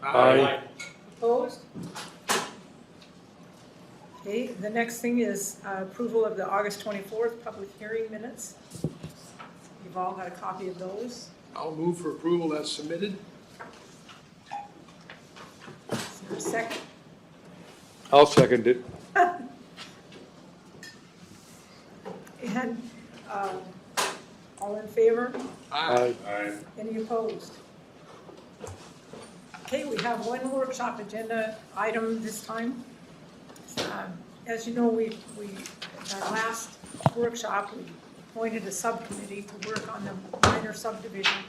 Aye. Opposed? Okay, the next thing is approval of the August 24th public hearing minutes. You've all got a copy of those. I'll move for approval as submitted. Is there a second? I'll second it. And all in favor? Aye. Any opposed? Okay, we have one workshop agenda item this time. As you know, we at our last workshop, we appointed a subcommittee to work on the minor subdivision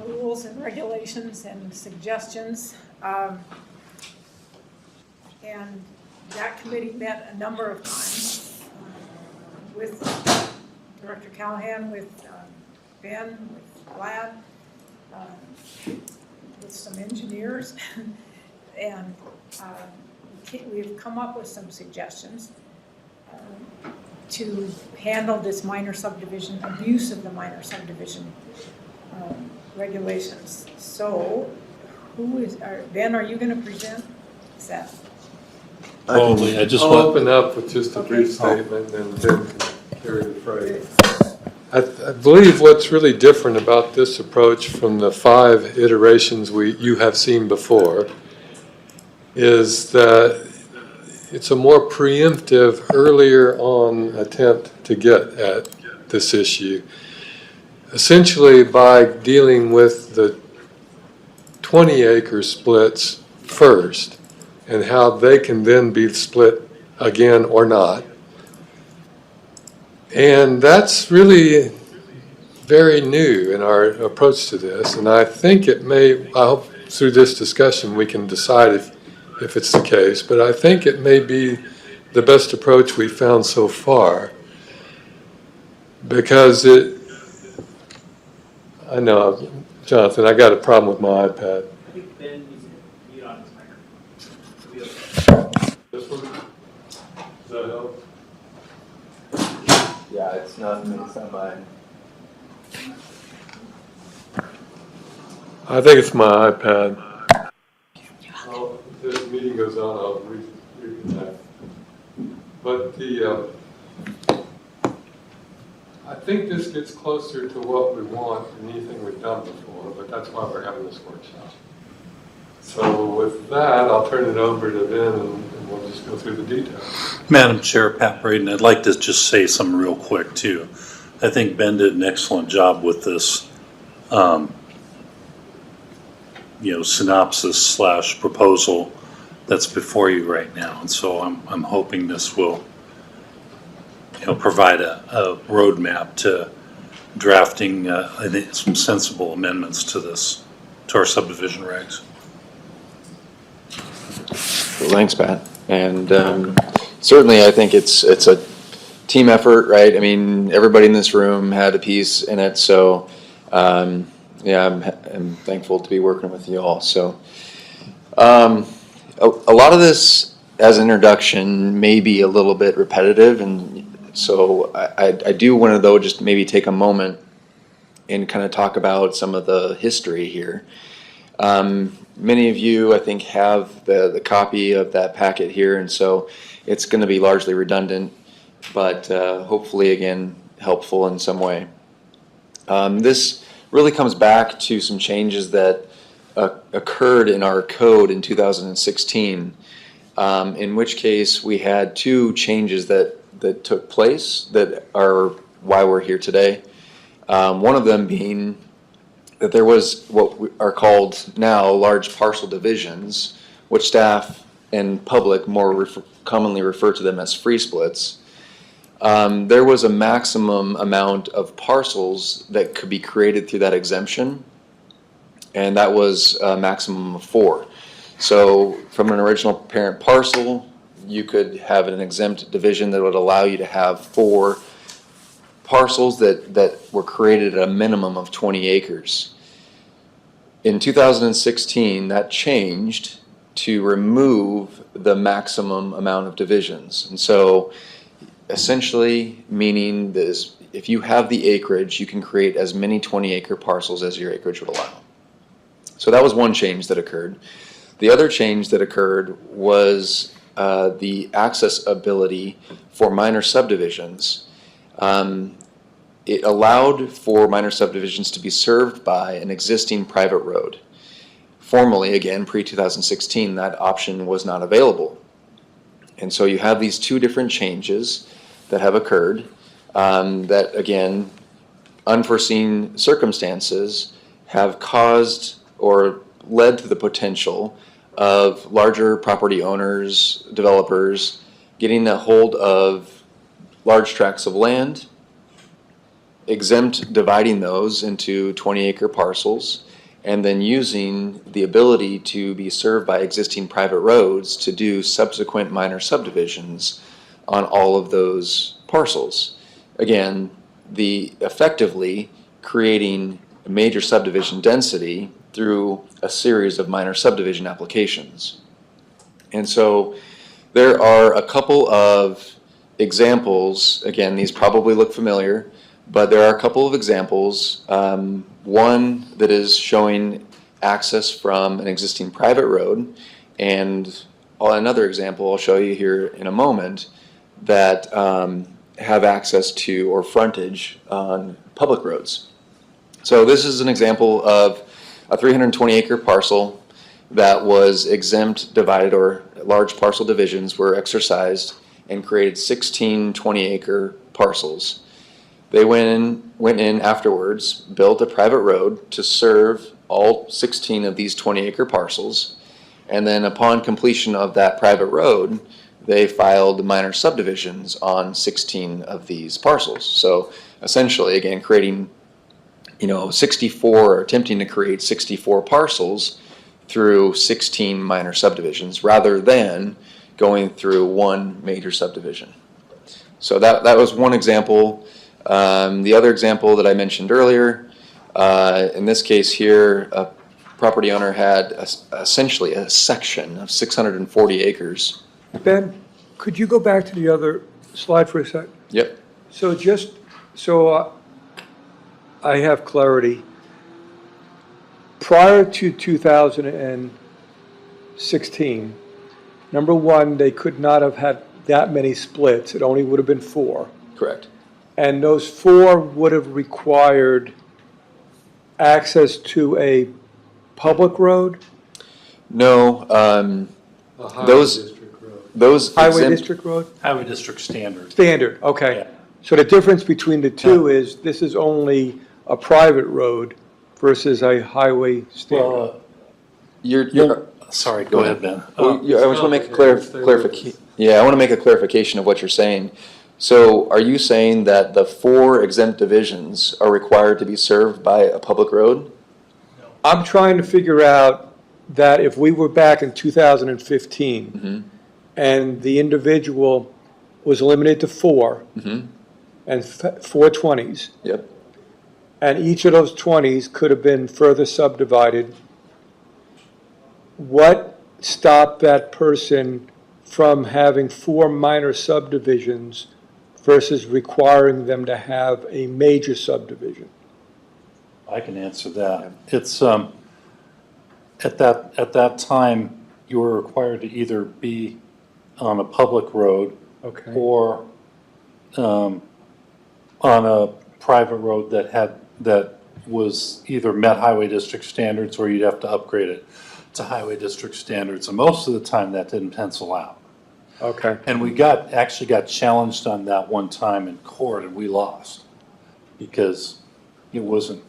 rules and regulations and suggestions. And that committee met a number of times with Director Callahan, with Ben, with Glad, with some engineers, and we've come up with some suggestions to handle this minor subdivision, abuse of the minor subdivision regulations. So, Ben, are you going to present? Seth? Probably. I'll open up with just a brief statement and then carry the freight. I believe what's really different about this approach from the 5 iterations you have seen before is that it's a more preemptive, earlier on attempt to get at this issue. Essentially, by dealing with the 20-acre splits first and how they can then be split again or not. And that's really very new in our approach to this. And I think it may, I hope through this discussion we can decide if it's the case, but I think it may be the best approach we've found so far, because I know, Jonathan, I got a problem with my iPad. I think Ben needs to mute on his microphone. This one? Does that help? Yeah, it's not mine. I think it's my iPad. If this meeting goes on, I'll reconnect. But I think this gets closer to what we want than anything we've done before, but that's why we're having this workshop. So with that, I'll turn it over to Ben and we'll just go through the details. Madam Chair, Pat Braden, I'd like to just say something real quick too. I think Ben did an excellent job with this, synopsis / proposal that's before you right now. And so I'm hoping this will, provide a roadmap to drafting I think some sensible amendments to our subdivision regs. Thanks, Pat. And certainly I think it's a team effort, right? I mean, everybody in this room had a piece in it. So, I'm thankful to be working with you all. So, a lot of this as an introduction may be a little bit repetitive. And so I do want to, though, just maybe take a moment and kind of talk about some of the history here. Many of you, I think, have the copy of that packet here, and so it's going to be largely redundant, but hopefully, again, helpful in some way. This really comes back to some changes that occurred in our code in 2016, in which case we had 2 changes that took place that are why we're here today. One of them being that there was what are called now large parcel divisions, which staff and public more commonly refer to them as free splits. There was a maximum amount of parcels that could be created through that exemption, and that was a maximum of 4. So from an original parent parcel, you could have an exempt division that would allow you to have 4 parcels that were created at a minimum of 20 acres. In 2016, that changed to remove the maximum amount of divisions. And so essentially meaning this, if you have the acreage, you can create as many 20-acre parcels as your acreage would allow. So that was one change that occurred. The other change that occurred was the accessibility for minor subdivisions. It allowed for minor subdivisions to be served by an existing private road. Formerly, again, pre-2016, that option was not available. And so you have these two different changes that have occurred that, again, unforeseen circumstances have caused or led to the potential of larger property owners, developers, getting a hold of large tracts of land, dividing those into 20-acre parcels, and then using the ability to be served by existing private roads to do subsequent minor subdivisions on all of those parcels. Again, effectively creating major subdivision density through a series of minor subdivision applications. And so there are a couple of examples, again, these probably look familiar, but there are a couple of examples. One that is showing access from an existing private road, and another example I'll show you here in a moment that have access to or frontage on public roads. So this is an example of a 320-acre parcel that was exempt, divided, or large parcel divisions were exercised and created 16 20-acre parcels. They went in afterwards, built a private road to serve all 16 of these 20-acre parcels, and then upon completion of that private road, they filed minor subdivisions on 16 of these parcels. So essentially, again, creating 64, or attempting to create 64 parcels through 16 minor subdivisions rather than going through one major subdivision. So that was one example. The other example that I mentioned earlier, in this case here, a property owner had essentially a section of 640 acres. Ben, could you go back to the other slide for a sec? Yep. So just so I have clarity, prior to 2016, number one, they could not have had that many splits. It only would have been 4. Correct. And those 4 would have required access to a public road? No, A highway Those- district road. those Highway exempt, district road? Highway district standard. Standard, okay. Yeah. So the difference between the two is this is only a private road versus a highway standard. Well, you're sorry, go ahead, Ben. I just want to make a clarification. Yeah, I want to make a clarification of what you're saying. So are you saying that the 4 exempt divisions are required to be served by a public road? I'm trying to figure out that if we were back in 2015 and the individual was limited to 4 and 4 20s, Yep. and each of those 20s could have been further subdivided, what stopped that person from having 4 minor subdivisions versus requiring them to have a major subdivision? I can answer that. It's, at that time, you were required to either be on a public road Okay. or on a private road that was either met highway district standards or you'd have to upgrade it to highway district standards. And most of the time that didn't pencil out. Okay. And we actually got challenged on that one time in court and we lost because it wasn't,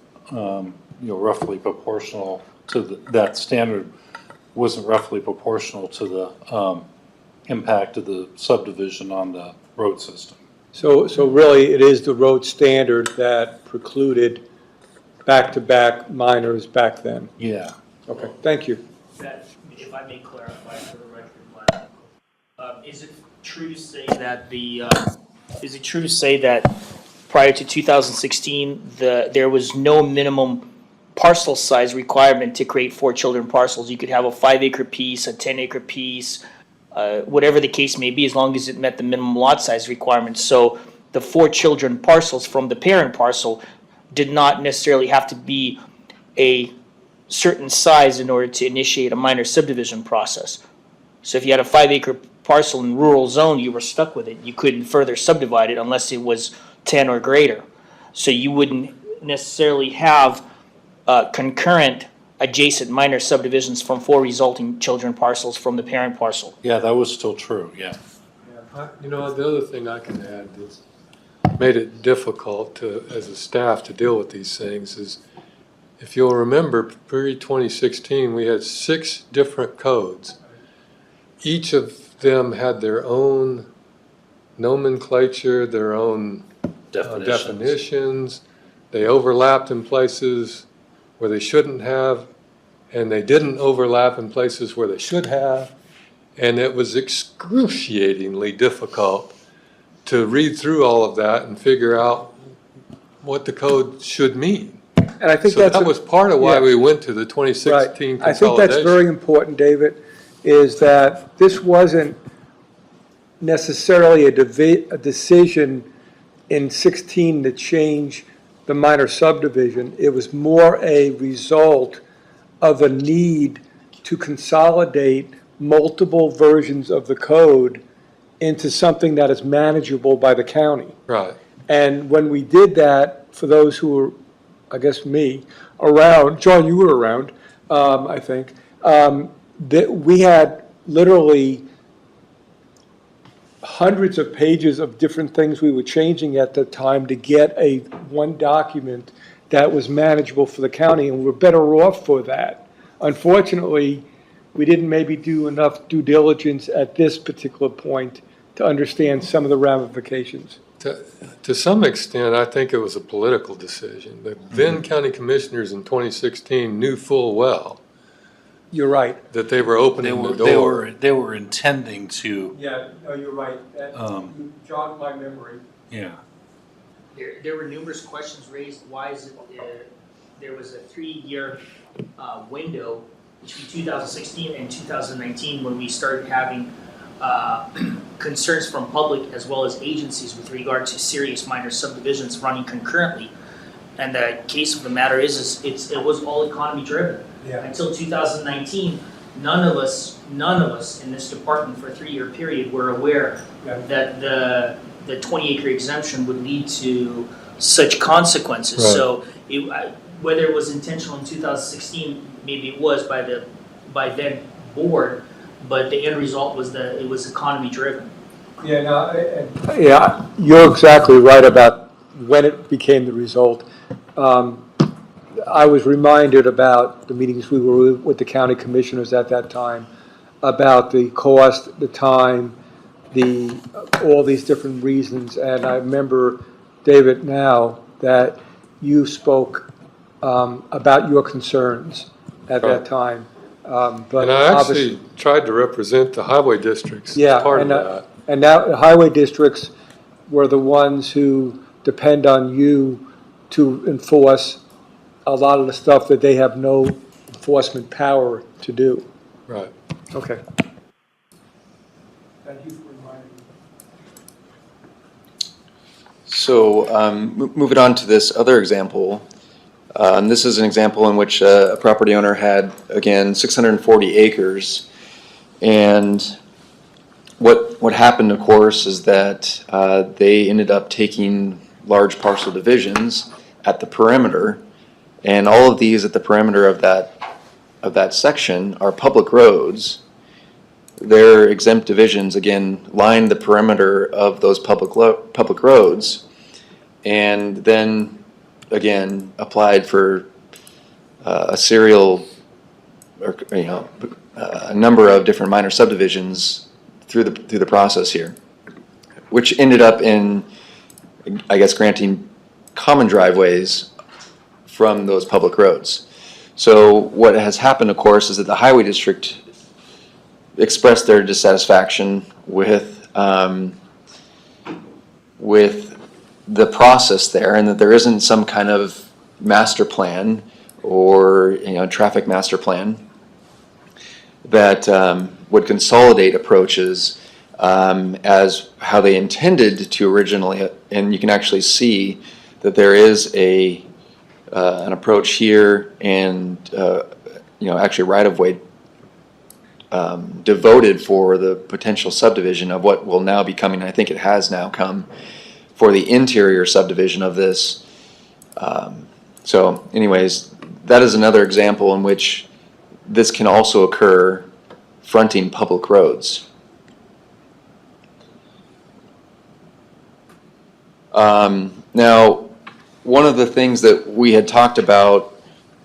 roughly proportional to that standard wasn't roughly proportional to the impact of the subdivision on the road system. So really, it is the road standard that precluded back-to-back minors back then? Yeah. Okay, thank you. That, if I may clarify for the record, Glenn, is it true to say that prior to 2016, there was no minimum parcel size requirement to create 4 children parcels? You could have a 5-acre piece, a 10-acre piece, whatever the case may be, as long as it met the minimum lot size requirements. So the 4 children parcels from the parent parcel did not necessarily have to be a certain size in order to initiate a minor subdivision process. So if you had a 5-acre parcel in rural zone, you were stuck with it. You couldn't further subdivide it unless it was 10 or greater. So you wouldn't necessarily have concurrent adjacent minor subdivisions from 4 resulting children parcels from the parent parcel. Yeah, that was still true, yeah. You know, the other thing I can add that's made it difficult to, as a staff, to deal with these things is, if you'll remember, pre-2016, we had 6 different codes. Each of them had their own nomenclature, their own definitions. They overlapped in places where they shouldn't have, and they didn't overlap in places where they should have. And it was excruciatingly difficult to read through all of that and figure out what the code should mean. And I think So that's. that was part of why yeah. we went to the 2016 Right. consolidation. I think that's very important, David, is that this wasn't necessarily a decision in 16 to change the minor subdivision. It was more a result of a need to consolidate multiple versions of the code into something that is manageable by the county. Right. And when we did that, for those who were, I guess me, around, John, you were around, I think, that we had literally hundreds of pages of different things we were changing at the time to get one document that was manageable for the county, and we're better off for that. Unfortunately, we didn't maybe do enough due diligence at this particular point to understand some of the ramifications. To some extent, I think it was a political decision. The then county commissioners in 2016 knew full well You're right. that they were opening the door. They were intending to, Yeah, no, you're right. Um, You jogged my memory. yeah. There were numerous questions raised. Why is it there was a 3-year window between 2016 and 2019 when we started having concerns from public as well as agencies with regard to serious minor subdivisions running concurrently. And the case of the matter is it was all economy driven. Yeah. Until 2019, none of us in this department for a 3-year period were aware Yeah. that the 20-acre exemption would lead to such consequences. Right. So whether it was intentional in 2016, maybe it was by then board, but the end result was that it was economy driven. Yeah, no, yeah, you're exactly right about when it became the result. I was reminded about the meetings we were with the county commissioners at that time, about the cost, the time, all these different reasons, and I remember, David, now that you spoke about your concerns at that time. But And I obviously, actually tried to represent the highway districts as yeah, part of and that. and now the highway districts were the ones who depend on you to enforce a lot of the stuff that they have no enforcement power to do. Right. Okay. Thank you for reminding me. So moving on to this other example, this is an example in which a property owner had, again, 640 acres. And what happened, of course, is that they ended up taking large parcel divisions at the perimeter. And all of these at the perimeter of that section are public roads. Their exempt divisions, again, line the perimeter of those public roads, and then, again, applied for a serial, or a number of different minor subdivisions through the process here, which ended up in, I guess, granting common driveways from those public roads. So what has happened, of course, is that the highway district expressed their dissatisfaction with the process there, and that there isn't some kind of master plan or traffic master plan that would consolidate approaches as how they intended to originally. And you can actually see that there is an approach here and actually right-of-way devoted for the potential subdivision of what will now be coming, I think it has now come, for the interior subdivision of this. So anyways, that is another example in which this can also occur fronting public roads. Now, one of the things that we had talked about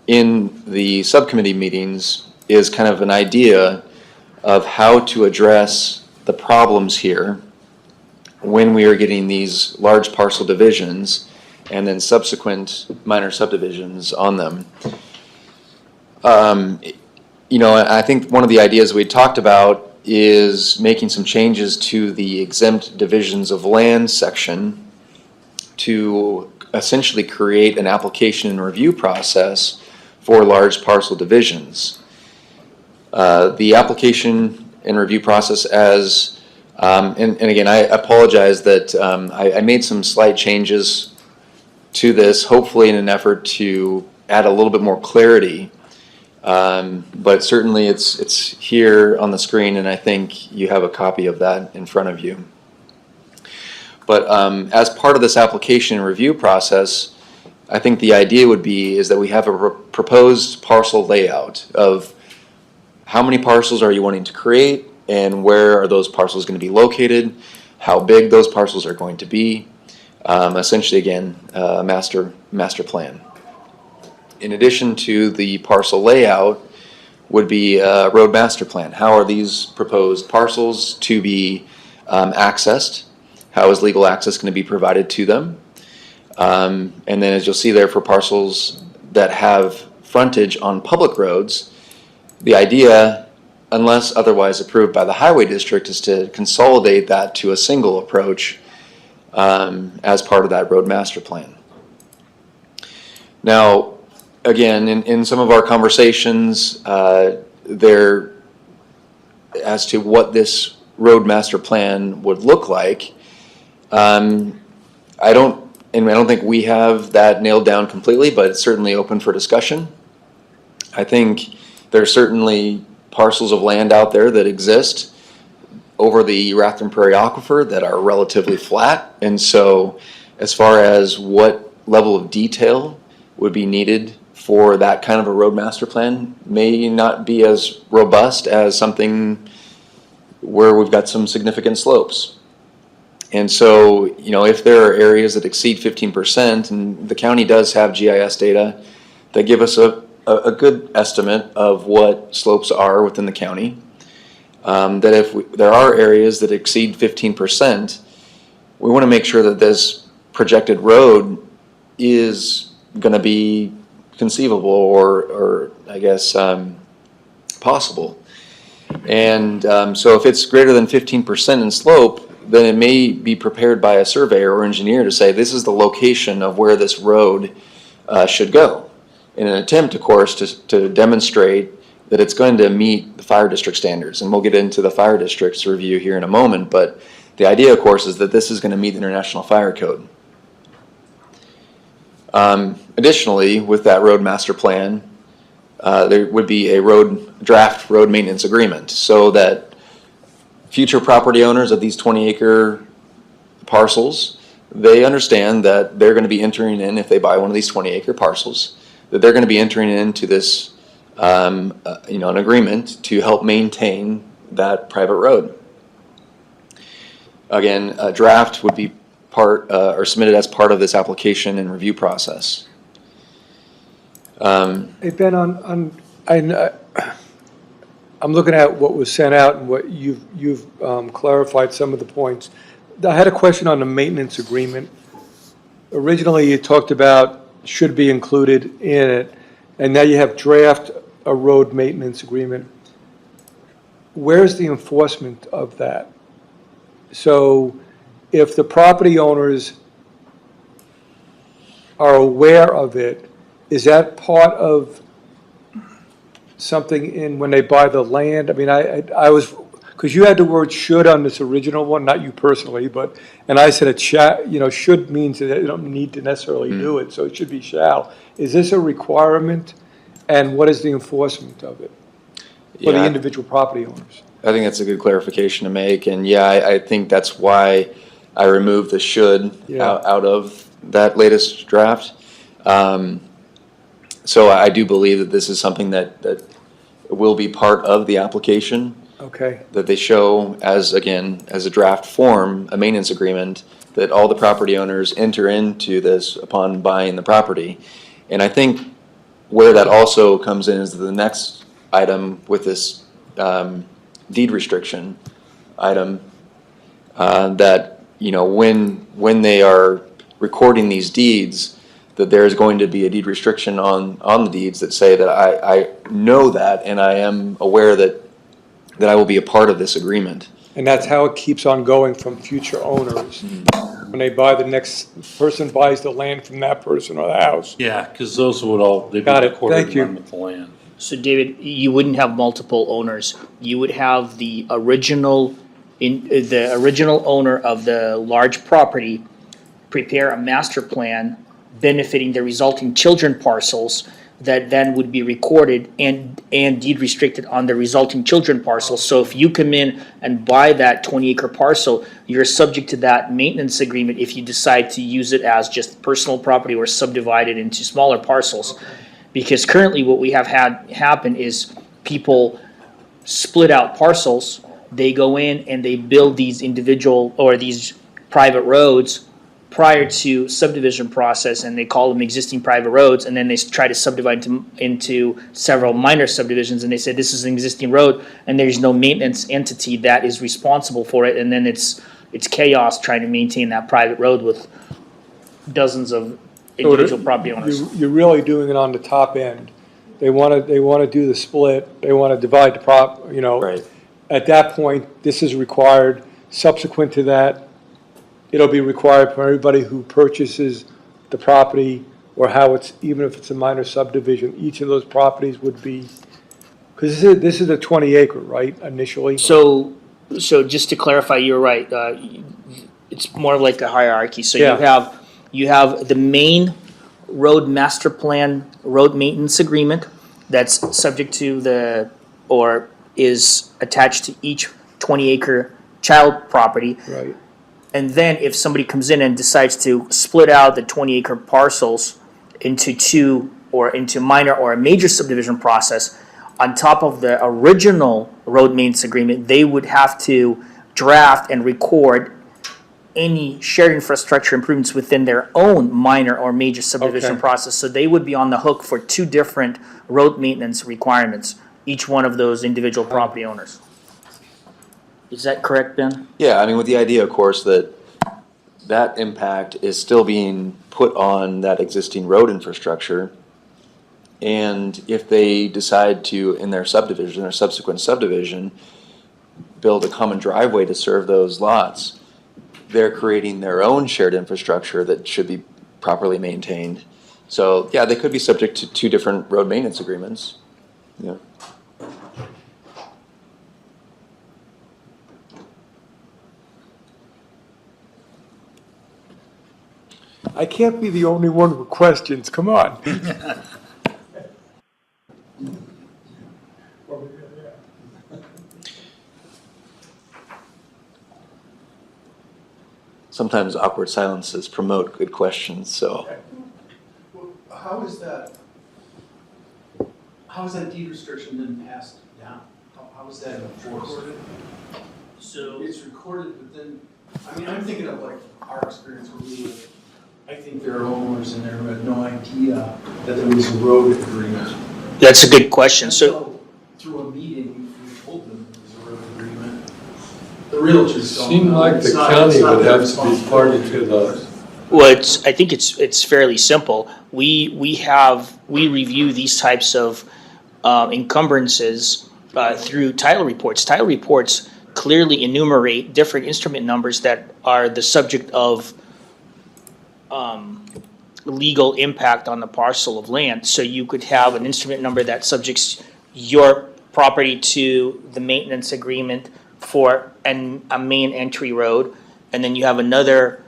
in the subcommittee meetings is kind of an idea of how to address the problems here when we are getting these large parcel divisions and then subsequent minor subdivisions on them. I think one of the ideas we talked about is making some changes to the exempt divisions of land section to essentially create an application and review process for large parcel divisions. The application and review process and again, I apologize that I made some slight changes to this, hopefully in an effort to add a little bit more clarity. But certainly it's here on the screen, and I think you have a copy of that in front of you. But as part of this application and review process, I think the idea would be is that we have a proposed parcel layout of how many parcels are you wanting to create and where are those parcels going to be located, how big those parcels are going to be. Essentially, again, master plan. In addition to the parcel layout would be a road master plan. How are these proposed parcels to be accessed? How is legal access going to be provided to them? And then as you'll see there for parcels that have frontage on public roads, the idea, unless otherwise approved by the highway district, is to consolidate that to a single approach as part of that road master plan. Now, again, in some of our conversations there as to what this road master plan would look like, I don't think we have that nailed down completely, but it's certainly open for discussion. I think there's certainly parcels of land out there that exist over the Rathdrum Prairie Aquifer that are relatively flat, and so as far as what level of detail would be needed for that kind of a road master plan may not be as robust as something where we've got some significant slopes. And so, if there are areas that exceed 15%, and the county does have GIS data that give us a good estimate of what slopes are within the county, that if there are areas that exceed 15%, we want to make sure that this projected road is going to be conceivable or I guess possible. And so if it's greater than 15% in slope, then it may be prepared by a surveyor or engineer to say this is the location of where this road should go, in an attempt, of course, to demonstrate that it's going to meet the fire district standards. And we'll get into the fire district's review here in a moment, but the idea, of course, is that this is going to meet the International Fire Code. Additionally, with that road master plan, there would be a draft road maintenance agreement, so that future property owners of these 20-acre parcels, they understand that they're going to be entering in, if they buy one of these 20-acre parcels, that they're going to be entering into this, an agreement to help maintain that private road. Again, a draft would be or submitted as part of this application and review process. Hey, Ben, I'm looking at what was sent out and what you've clarified some of the points. I had a question on the maintenance agreement. Originally, you talked about should be included in it, and now you have draft a road maintenance agreement. Where's the enforcement of that? So if the property owners are aware of it, is that part of something in when they buy the land? I mean, I was, because you had the word should on this original one, not you personally, and I said should means that they don't need to necessarily do it, so it should be shall. Is this a requirement And what is the enforcement of it for the Yeah. individual property owners? I think that's a good clarification to make, and yeah, I think that's why I removed the should Yeah. out of that latest draft. So I do believe that this is something that will be part of the application, Okay, that they show as, again, as a draft form, a maintenance agreement, that all the property owners enter into this upon buying the property. And I think where that also comes in is the next item with this deed restriction item, that, you know, when they are recording these deeds, that there's going to be a deed restriction on the deeds that say that I know that and I am aware that I will be a part of this agreement. and that's how it keeps on going from future owners. When they buy, the next person buys the land from that person or the house. Yeah, because those would all, they'd be Got it. recorded Thank you. along with the land. So David, you wouldn't have multiple owners. You would have the original owner of the large property prepare a master plan benefiting the resulting children parcels that then would be recorded and deed restricted on the resulting children parcels. So if you come in and buy that 20-acre parcel, you're subject to that maintenance agreement if you decide to use it as just personal property or subdivide it into smaller parcels. Because currently what we have had happen is people split out parcels, they go in and they build these individual or these private roads prior to subdivision process, and they call them existing private roads, and then they try to subdivide into several minor subdivisions, and they say this is an existing road, and there's no maintenance entity that is responsible for it, and then it's chaos trying to maintain that private road with dozens of individual property owners. You're really doing it on the top end. They want to do the split, they want to divide the you know. Right. At that point, this is required. Subsequent to that, it'll be required for everybody who purchases the property or how it's, even if it's a minor subdivision, each of those properties would be, because this is a 20 acre, right, initially? So just to clarify, you're right, it's more like a hierarchy, so Yeah. you have the main road master plan, road maintenance agreement that's subject to or is attached to each 20-acre child property. Right, And then if somebody comes in and decides to split out the 20-acre parcels into two or into minor or a major subdivision process, on top of the original road maintenance agreement, they would have to draft and record any shared infrastructure improvements within their own minor or major subdivision Okay. process. So they would be on the hook for two different road maintenance requirements, each one of those individual property owners. Is that correct, Ben? Yeah, I mean, with the idea, of course, that that impact is still being put on that existing road infrastructure. And if they decide to, in their subdivision, their subsequent subdivision, build a common driveway to serve those lots, they're creating their own shared infrastructure that should be properly maintained. So, yeah, they could be subject to two different road maintenance agreements. Yeah. I can't be the only one with questions, come on. Sometimes awkward silences promote good questions, so. How is that deed restriction then passed down? How is that enforced? So It's recorded, but then, I mean, I'm thinking of like our experience where we lived. I think there are owners in there who had no idea that there was a road agreement. that's a good question. So Through a meeting, we told them there was a road agreement. The realtors don't Seemed know. like It's the not- county it's not would their have to be party to the, well, I think it's fairly simple. We review these types of encumbrances through title reports. Title reports clearly enumerate different instrument numbers that are the subject of legal impact on the parcel of land. So you could have an instrument number that subjects your property to the maintenance agreement for a main entry road, and then you have another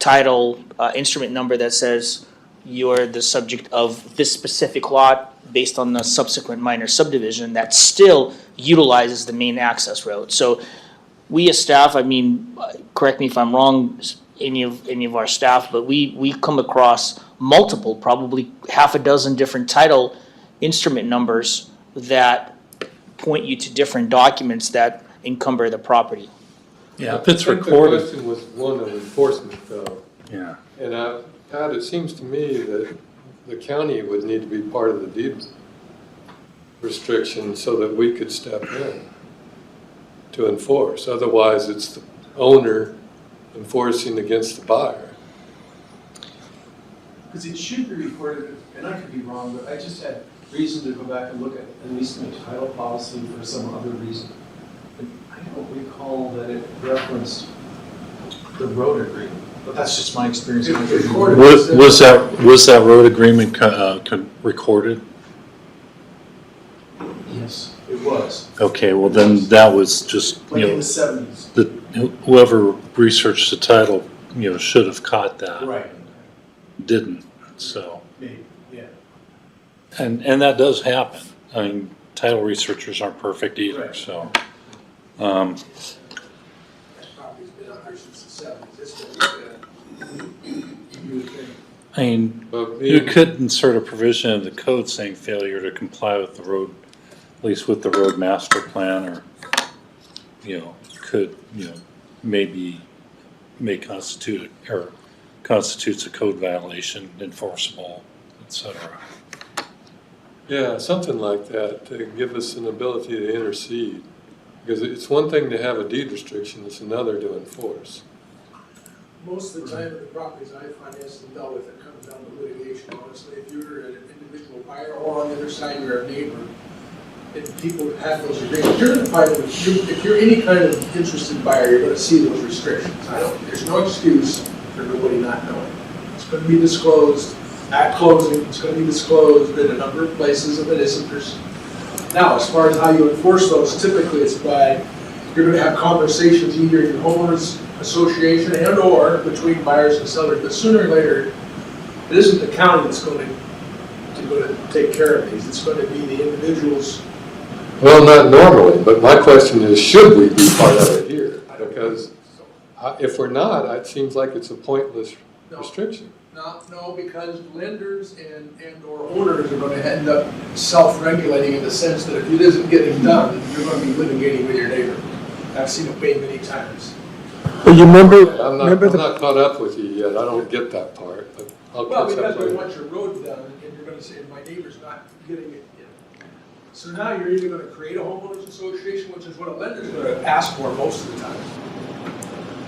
title instrument number that says you're the subject of this specific lot based on the subsequent minor subdivision that still utilizes the main access road. So we as staff, I mean, correct me if I'm wrong, any of our staff, but we come across multiple, probably half a dozen different title instrument numbers that point you to different documents that encumber the property. Yeah, if it's I think recorded, the question was one of enforcement though. yeah. And Pat, it seems to me that the county would need to be part of the deed restriction so that we could step in to enforce. Otherwise, it's the owner enforcing against the buyer. Because it should be recorded, and I could be wrong, but I just had reason to go back and look at least my title policy for some other reason. And I don't recall that it referenced the road agreement, but that's just my experience. Was that road agreement recorded? Yes, it was, Okay, well then that was just, like you in know, the 70s. whoever researched the title, you know, should have caught that. Right, Didn't, so. maybe, yeah. And that does happen. I mean, title researchers aren't perfect either, Right. so. That property's been out there since the seventies, it's still You would think. I mean, But you being- could insert a provision in the code saying failure to comply with the road, at least with the road master plan, or, you know, could, you know, maybe may constitute, or constitutes a code violation, enforceable, et cetera. Yeah, something like that to give us an ability to intercede. Because it's one thing to have a deed restriction, it's another to enforce. Most of the time, the properties I finance and dealt with, it comes down to litigation, honestly. If you're an individual buyer or on the other side, you're a neighbor, and people have those agreements, you're gonna find, if you're any kind of interested buyer, you're gonna see those restrictions. There's no excuse for nobody not knowing. It's gonna be disclosed at closing, it's gonna be disclosed in a number of places if it isn't. Now, as far as how you enforce those, typically it's by, you're gonna have conversations either in your homeowners association and or between buyers and sellers, but sooner or later, it isn't the county that's going to take care of these, it's going to be the individuals. Well, not normally, but my question is, should we be part of it here? Because if we're not, it seems like it's a pointless restriction. No, because lenders and or owners are gonna end up self-regulating in the sense that if it isn't getting done, you're gonna be litigating with your neighbor. I've seen it way many times. Well, you remember, I'm remember the, not caught up with you yet, I don't get that part, but I'll Well, catch because up we later. want your road done, and you're gonna say, my neighbor's not getting it, you know. So now you're either gonna create a homeowners association, which is what a lender's gonna ask for most of the time,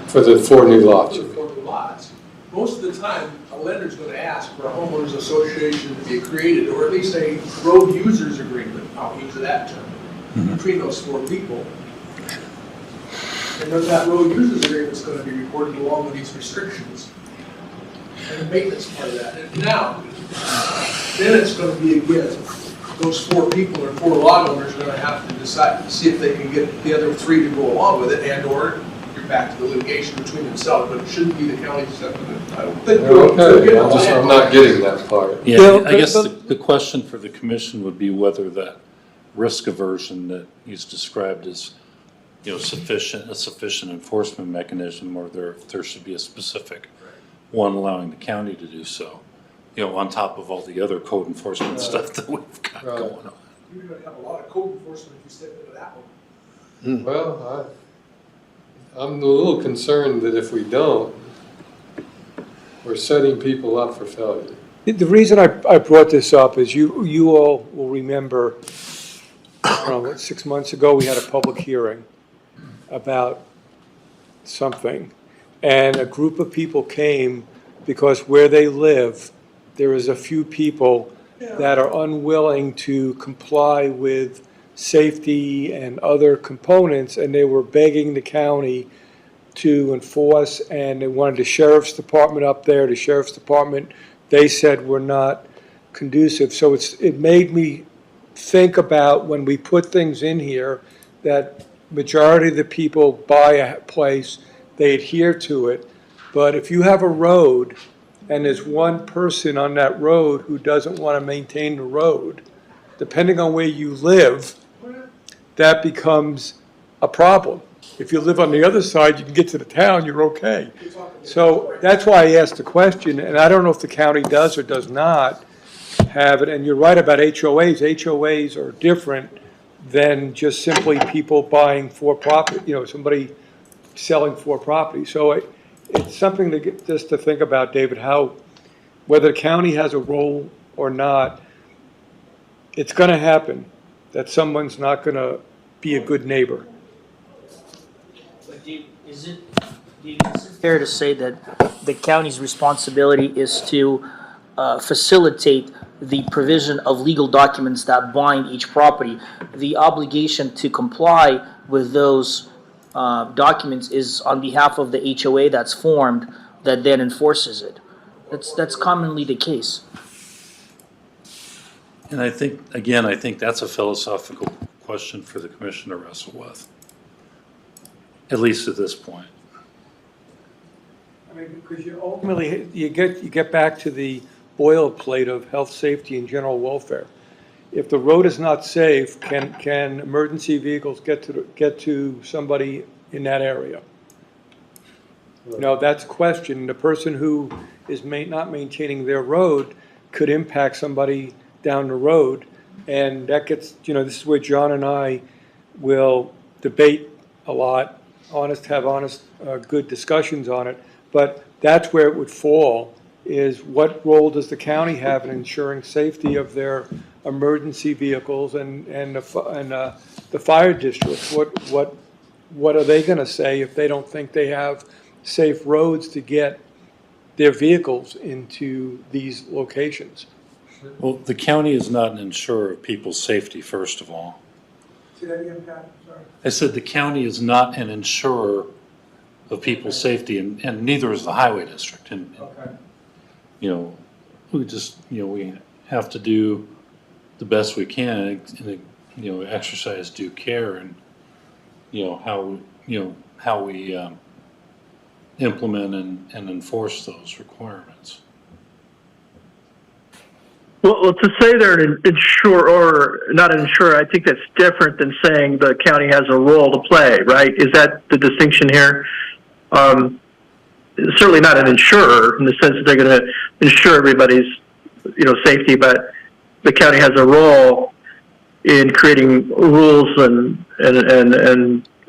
For the 4 new lots. for the lots. Most of the time, a lender's gonna ask for a homeowners association to be created, or at least a road users agreement, I'll use that term, between those 4 people. And then that road users agreement's gonna be recorded along with these restrictions. And the maintenance part of that. And now, then it's gonna be again, those 4 people or 4 lot owners are gonna have to decide, see if they can get the other 3 to go along with it, and or you're back to the litigation between themselves, but it shouldn't be the county's stepping in. I don't think Okay, I'm not getting that part. Yeah, Bill, I guess but- the question for the commission would be whether that risk aversion that he's described as, you know, a sufficient enforcement mechanism, or there should be a specific one allowing the county to do so, you know, on top of all the other code enforcement stuff that we've got Right. going on. You're gonna have a lot of code enforcement if you step into that one. Well, I'm a little concerned that if we don't, we're setting people up for failure. the reason I brought this up is you all will remember, I don't know, 6 months ago, we had a public hearing about something. And a group of people came because where they live, there is a few people that are unwilling to comply with safety and other components, and they were begging the county to enforce, and they wanted the sheriff's department up there. The sheriff's department, they said, were not conducive. So it made me think about when we put things in here, that majority of the people buy a place, they adhere to it. But if you have a road and there's one person on that road who doesn't want to maintain the road, depending on where you live, that becomes a problem. If you live on the other side, you can get to the town, you're okay. So that's why I asked the question, and I don't know if the county does or does not have it, and you're right about HOAs. HOAs are different than just simply people buying for profit, somebody selling for property. So it's something to just to think about, David, whether the county has a role or not, it's gonna happen, that someone's not gonna be a good neighbor. But Dave, is it fair to say that the county's responsibility is to facilitate the provision of legal documents that bind each property? The obligation to comply with those documents is on behalf of the HOA that's formed that then enforces it. That's commonly the case. And I think that's a philosophical question for the commission to wrestle with, at least at this point. I mean, because ultimately, you get back to the boilerplate of health, safety, and general welfare. If the road is not safe, can emergency vehicles get to somebody in that area? That's a question. The person who is not maintaining their road could impact somebody down the road. And that gets, this is where John and I will debate a lot, have honest, good discussions on it. But that's where it would fall, is what role does the county have in ensuring safety of their emergency vehicles and the fire districts? What are they going to say if they don't think they have safe roads to get their vehicles into these locations? Well, the county is not an insurer of people's safety, first of all. Say that again, Pat, sorry. I said the county is not an insurer of people's safety, and neither is the highway district. And, we have to do the best we can and, exercise due care and, how we implement and enforce those requirements. Well, to say they're an insurer or not an insurer, I think that's different than saying the county has a role to play, right? Is that the distinction here? Certainly not an insurer in the sense that they're going to insure everybody's, safety, but the county has a role in creating rules and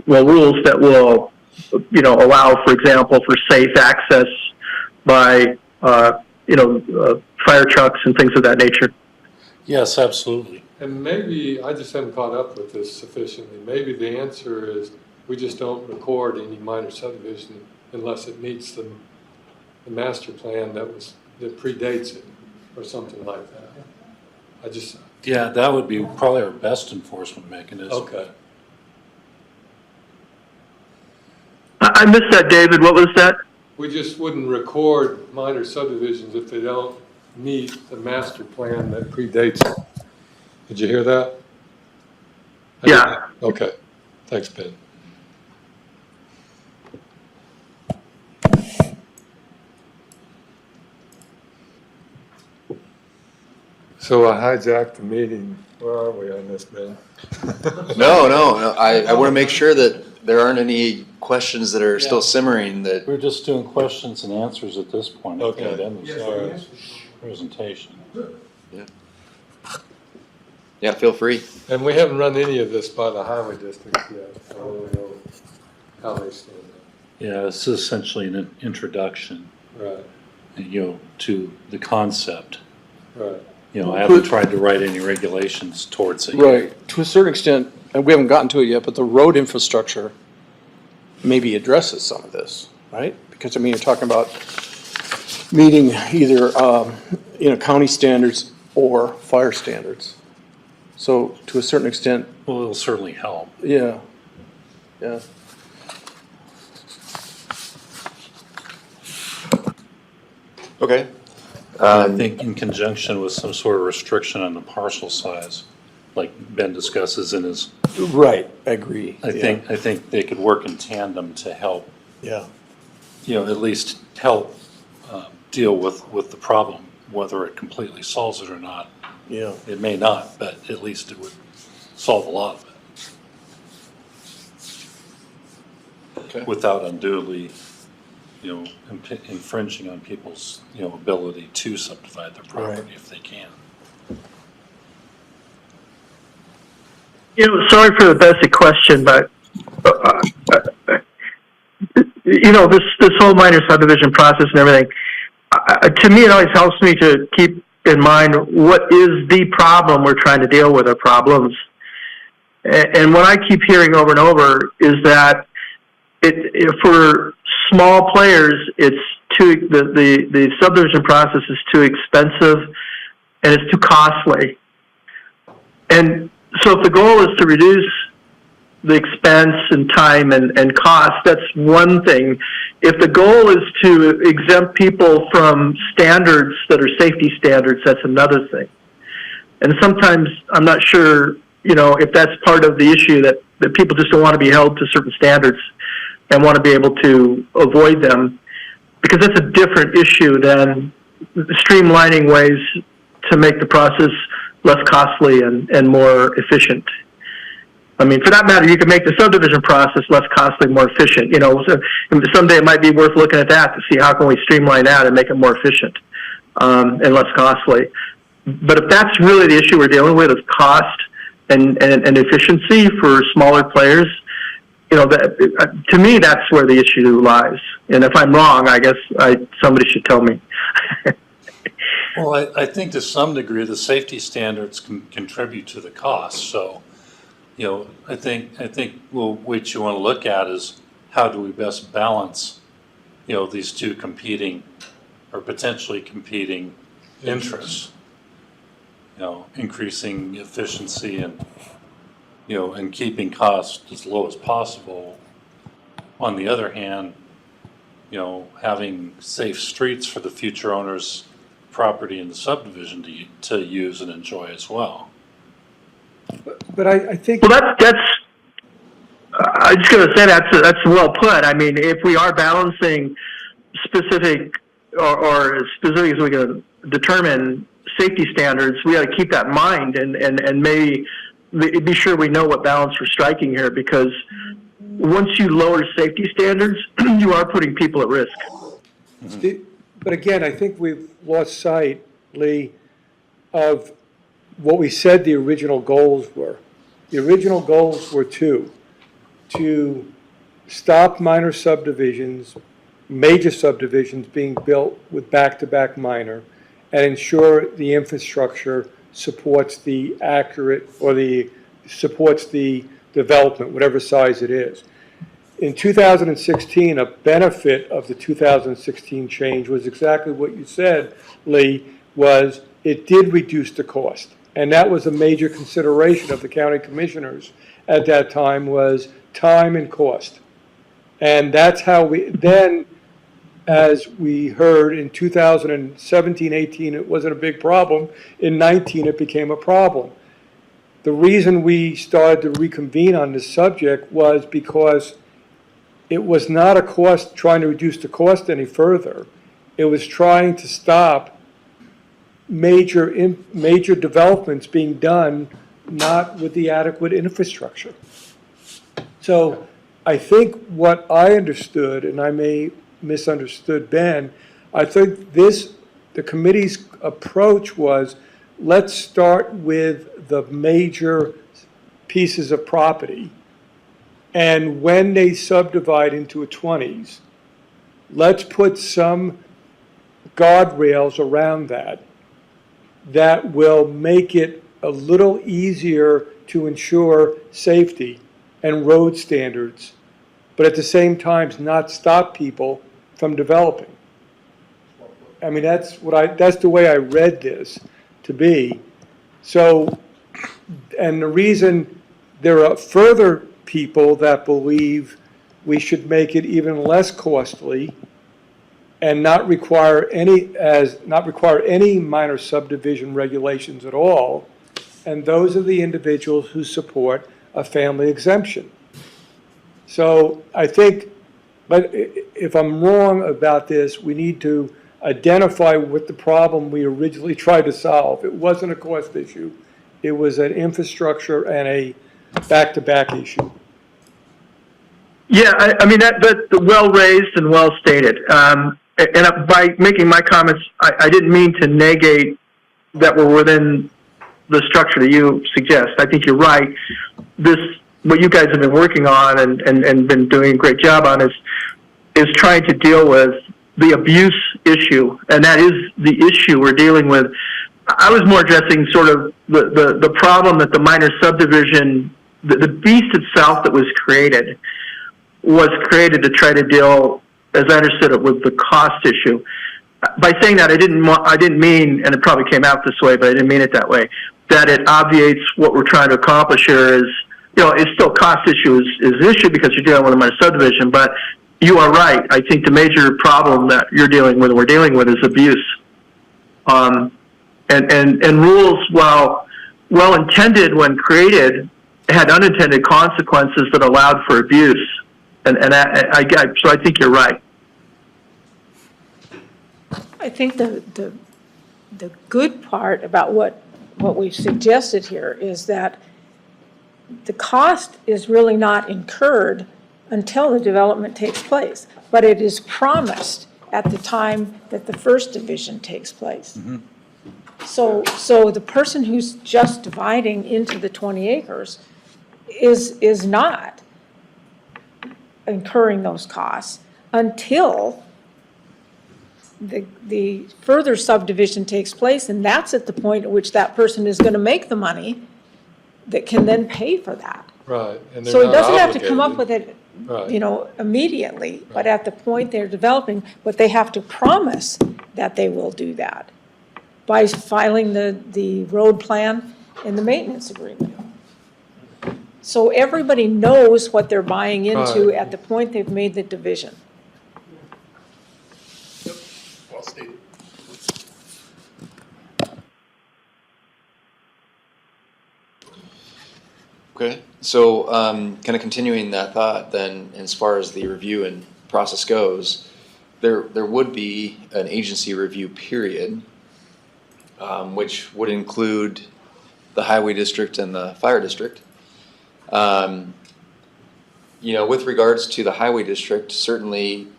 rules that will, allow, for example, for safe access by, fire trucks and things of that nature. Yes, absolutely. And maybe, I just haven't caught up with this sufficiently, maybe the answer is we just don't record any minor subdivision unless it meets the master plan that predates it, or something like that. Yeah, that would be probably our best enforcement mechanism. Okay. I missed that, David. What was that? We just wouldn't record minor subdivisions if they don't meet the master plan that predates it. Did you hear that? Yeah. Okay, thanks, Ben. So I hijacked the meeting. Where are we on this, Ben? No, I want to make sure that there aren't any questions that are still simmering that. We're just doing questions and answers at this point. Okay. At the end of the All right. presentation. Yeah, feel free. And we haven't run any of this by the highway districts yet. I don't really know how they stand Yeah, this is essentially an introduction, up. Right, to the concept. right. I haven't tried to write any regulations towards it yet. Right, to a certain extent, and we haven't gotten to it yet, but the road infrastructure maybe addresses some of this, right? Because, you're talking about meeting either, county standards or fire standards. So to a certain extent, Well, it'll certainly help. yeah. Okay. I think in conjunction with some sort of restriction on the parcel size, like Ben discusses in his, Right, I agree. I think they could work in tandem to help, Yeah, at least help deal with the problem, whether it completely solves it or not. Yeah. It may not, but at least it would solve a lot of Okay. it without unduly, infringing on people's, ability to subdivide their property Right. if they can. Sorry for the basic question, but, this whole minor subdivision process and everything, to me, it always helps me to keep in mind what is the problem we're trying to deal with, or problems. And what I keep hearing over and over is that for small players, it's the subdivision process is too expensive and it's too costly. And so if the goal is to reduce the expense and time and cost, that's one thing. If the goal is to exempt people from standards that are safety standards, that's another thing. And sometimes I'm not sure, if that's part of the issue, that people just don't want to be held to certain standards and want to be able to avoid them, because that's a different issue than streamlining ways to make the process less costly and more efficient. I mean, for that matter, you can make the subdivision process less costly, more efficient. So someday it might be worth looking at that to see how can we streamline that and make it more efficient and less costly. But if that's really the issue we're dealing with, is cost and efficiency for smaller players, to me, that's where the issue lies. And if I'm wrong, I guess somebody should tell me. Well, I think to some degree, the safety standards can contribute to the cost, so, I think, what you want to look at is how do we best balance, these two competing or potentially competing interests? Increasing efficiency and, and keeping costs as low as possible. On the other hand, having safe streets for the future owners' property in the subdivision to use and enjoy as well. But I think. Well, that's. I'm just going to say that's well put. I mean, if we are balancing specific or as specific as we can determine safety standards, we got to keep that in mind and maybe be sure we know what balance we're striking here, because once you lower safety standards, you are putting people at risk. But again, I think we've lost sight, Lee, of what we said the original goals were. The original goals were to stop minor subdivisions, major subdivisions being built with back-to-back minor, and ensure the infrastructure supports the supports the development, whatever size it is. In 2016, a benefit of the 2016 change was exactly what you said, Lee, was it did reduce the cost. And that was a major consideration of the county commissioners at that time, was time and cost. And that's how then, as we heard in 2017, 18, it wasn't a big problem. In 19, it became a problem. The reason we started to reconvene on this subject was because it was not a cost, trying to reduce the cost any further. It was trying to stop major developments being done not with the adequate infrastructure. So I think what I understood, and I may misunderstood Ben, I think the committee's approach was, let's start with the major pieces of property, and when they subdivide into a 20s, let's put some guardrails around that will make it a little easier to ensure safety and road standards, but at the same time not stop people from developing. I mean, that's the way I read this to be. So, and the reason there are further people that believe we should make it even less costly and not require any minor subdivision regulations at all, and those are the individuals who support a family exemption. So I think, but if I'm wrong about this, we need to identify what the problem we originally tried to solve. It wasn't a cost issue. It was an infrastructure and a back-to-back issue. Yeah, I mean, that's well raised and well stated. And by making my comments, I didn't mean to negate that we're within the structure that you suggest. I think you're right. What you guys have been working on and been doing a great job on is trying to deal with the abuse issue, and that is the issue we're dealing with. I was more addressing sort of the problem that the minor subdivision, the beast itself that was created to try to deal, as I understood it, with the cost issue. By saying that, I didn't mean, and it probably came out this way, but I didn't mean it that way, that it obviates what we're trying to accomplish here is, it's still cost issue is an issue because you're dealing with a minor subdivision, but you are right. I think the major problem that you're dealing with and we're dealing with is abuse. And rules, while well intended when created, had unintended consequences that allowed for abuse. So I think you're right. I think the good part about what we've suggested here is that the cost is really not incurred until the development takes place, but it is promised at the time that the first division takes place. Mm-hmm. So the person who's just dividing into the 20 acres is not incurring those costs until the further subdivision takes place, and that's at the point at which that person is going to make the money that can then pay for that. Right. And they're So he not doesn't have to come up obligated. with it, Right. immediately, but at the point they're developing, but they have to promise that they will do that by filing the road plan and the maintenance agreement. So everybody knows what they're buying into Right. at the point they've made the division. Well stated. Okay, so kind of continuing that thought then, as far as the review and process goes, there would be an agency review period, which would include the highway district and the fire district. With regards to the highway district, certainly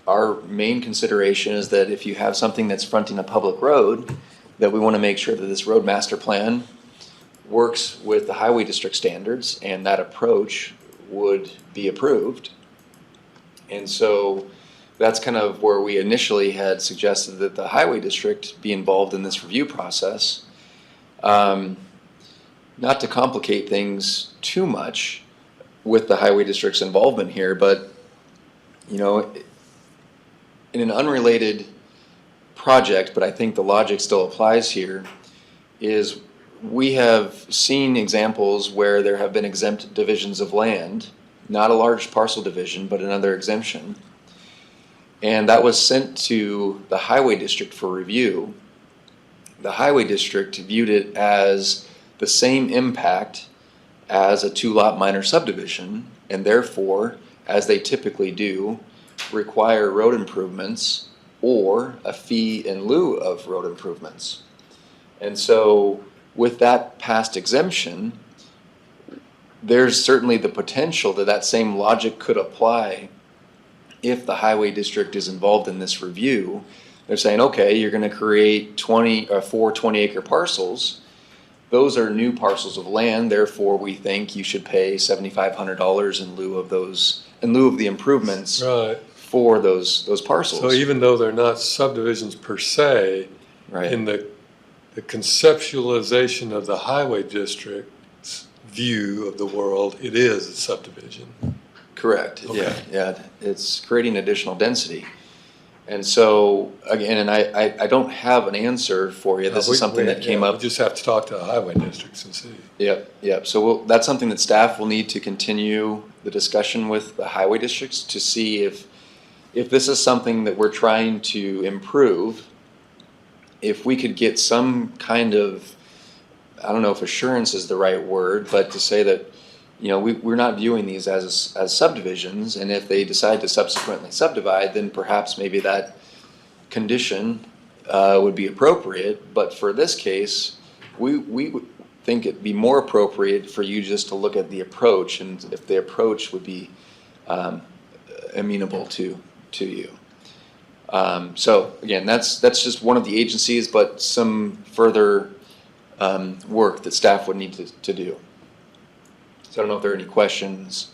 our main consideration is that if you have something that's fronting a public road, that we want to make sure that this road master plan works with the highway district standards, and that approach would be approved. And so that's kind of where we initially had suggested that the highway district be involved in this review process. Not to complicate things too much with the highway district's involvement here, but in an unrelated project, but I think the logic still applies here, is we have seen examples where there have been exempt divisions of land, not a large parcel division, but another exemption. And that was sent to the highway district for review. The highway district viewed it as the same impact as a 2-lot minor subdivision, and therefore, as they typically do, require road improvements or a fee in lieu of road improvements. And so with that past exemption, there's certainly the potential that that same logic could apply if the highway district is involved in this review. They're saying, okay, you're going to create 4 20-acre parcels. Those are new parcels of land, therefore we think you should pay $7,500 in lieu of the improvements Right. for those parcels. So even though they're not subdivisions per se, Right. in the conceptualization of the highway district's view of the world, it is a subdivision. Correct, Okay. yeah, it's creating additional density. And so, again, and I don't have an answer for you, this is something that came We up. just have to talk to the highway districts and see. Yep, so that's something that staff will need to continue the discussion with the highway districts to see if this is something that we're trying to improve, if we could get some kind of, I don't know if assurance is the right word, but to say that, we're not viewing these as subdivisions, and if they decide to subsequently subdivide, then perhaps maybe that condition would be appropriate, but for this case, we would think it'd be more appropriate for you just to look at the approach, and if the approach would be amenable to you. So again, that's just one of the agencies, but some further work that staff would need to do. So I don't know if there are any questions,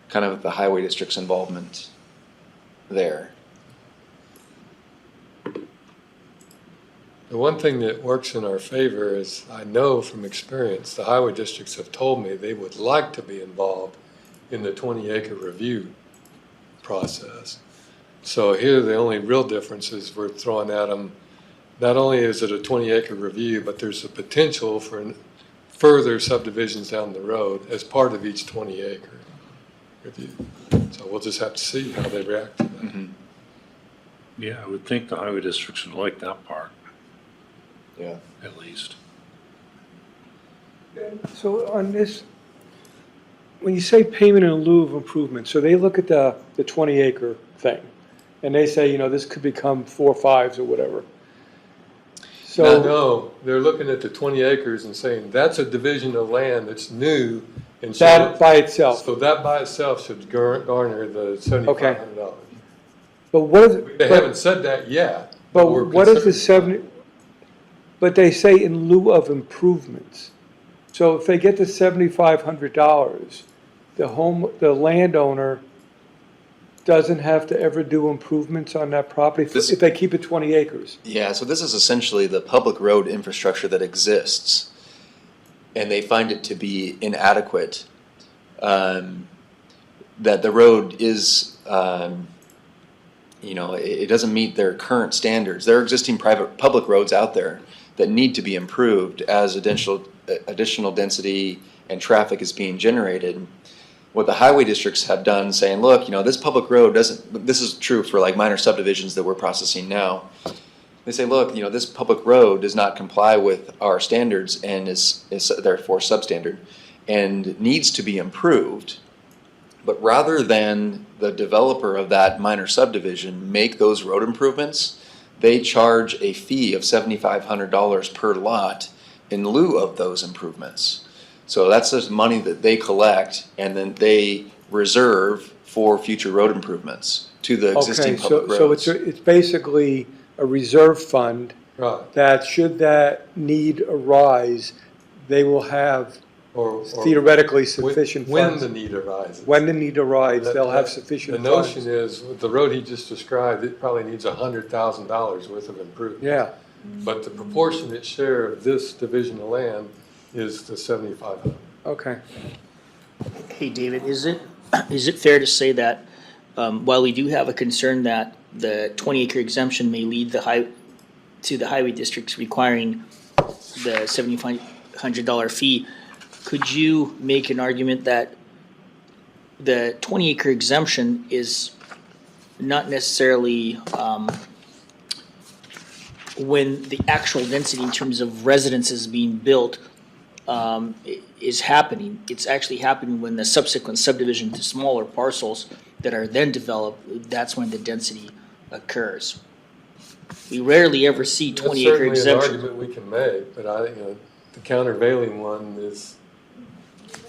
kind of the highway district's involvement there. The one thing that works in our favor is, I know from experience, the highway districts have told me they would like to be involved in the 20-acre review process. So here, the only real difference is we're throwing at them, not only is it a 20-acre review, but there's a potential for further subdivisions down the road as part of each 20-acre review. So we'll just have to see how they react to that. Mm-hmm. Yeah, I would think the highway districts would like that part, Yeah. at least. So on this, when you say payment in lieu of improvement, so they look at the 20-acre thing, and they say, this could become 4 5s or whatever. So, No, they're looking at the 20 acres and saying, that's a division of land that's new. And that by itself. So that by itself should garner the $7,500. But what is, They haven't said that yet. but we're what is the concerned. 70, but they say in lieu of improvements. So if they get the $7,500, the landowner doesn't have to ever do improvements on that property if they keep it 20 acres. Yeah, so this is essentially the public road infrastructure that exists, and they find it to be inadequate. That the road is, it doesn't meet their current standards. There are existing public roads out there that need to be improved as additional density and traffic is being generated. What the highway districts have done, saying, look, this public road doesn't, this is true for like minor subdivisions that we're processing now. They say, look, this public road does not comply with our standards and is therefore substandard and needs to be improved. But rather than the developer of that minor subdivision make those road improvements, they charge a fee of $7,500 per lot in lieu of those improvements. So that's just money that they collect and then they reserve for future road improvements to the existing public roads. So it's basically a reserve fund Right. that should that need arise, they will have Or theoretically sufficient when funds. the need arises. When the need arises, they'll have The sufficient funds. notion is, with the road he just described, it probably needs $100,000 worth of improvement. Yeah, But the proportionate share of this division of land is the $7,500. okay. Hey, David, is it fair to say that while we do have a concern that the 20-acre exemption may lead to the highway districts requiring the $7,500 fee, could you make an argument that the 20-acre exemption is not necessarily when the actual density in terms of residences being built is happening? It's actually happening when the subsequent subdivision to smaller parcels that are then developed, that's when the density occurs. We rarely ever see 20-acre That's certainly an exemptions. argument we can make, but the countervailing one is,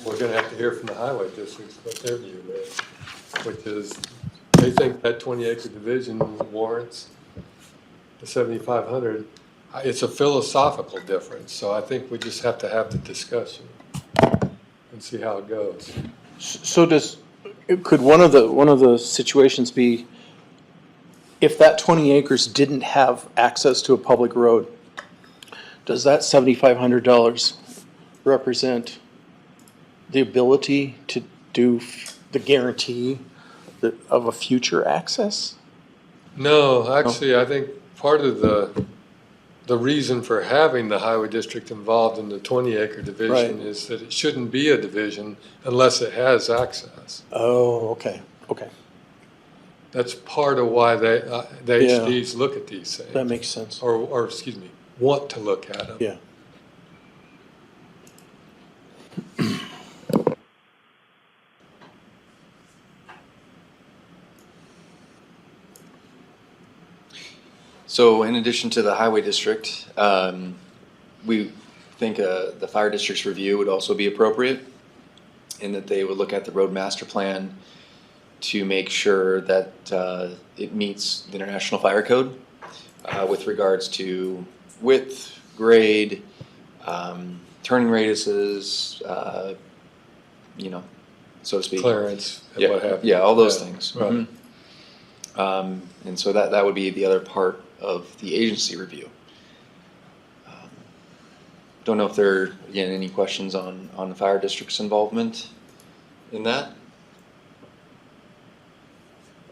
we're gonna have to hear from the highway districts what their view is, which is, they think that 20-acre division warrants the 7,500. It's a philosophical difference, so I think we just have to have the discussion and see how it goes. So could one of the situations be if that 20 acres didn't have access to a public road, does that $7,500 represent the ability to do the guarantee of a future access? No, actually, I think part of the reason for having the highway district involved in the 20-acre division Right. is that it shouldn't be a division unless it has access. Oh, okay. That's part of why the HDs look at these things. That makes sense. Or excuse me, want to look at them. Yeah. So in addition to the highway district, we think the fire district's review would also be appropriate in that they would look at the road master plan to make sure that it meets the International Fire Code with regards to width, grade, turning radiuses, so to speak. Clearance and Yeah, what have you. yeah, all those Yeah, things. right. Mhm. And so that would be the other part of the agency review. Don't know if there are, again, any questions on the fire district's involvement in that.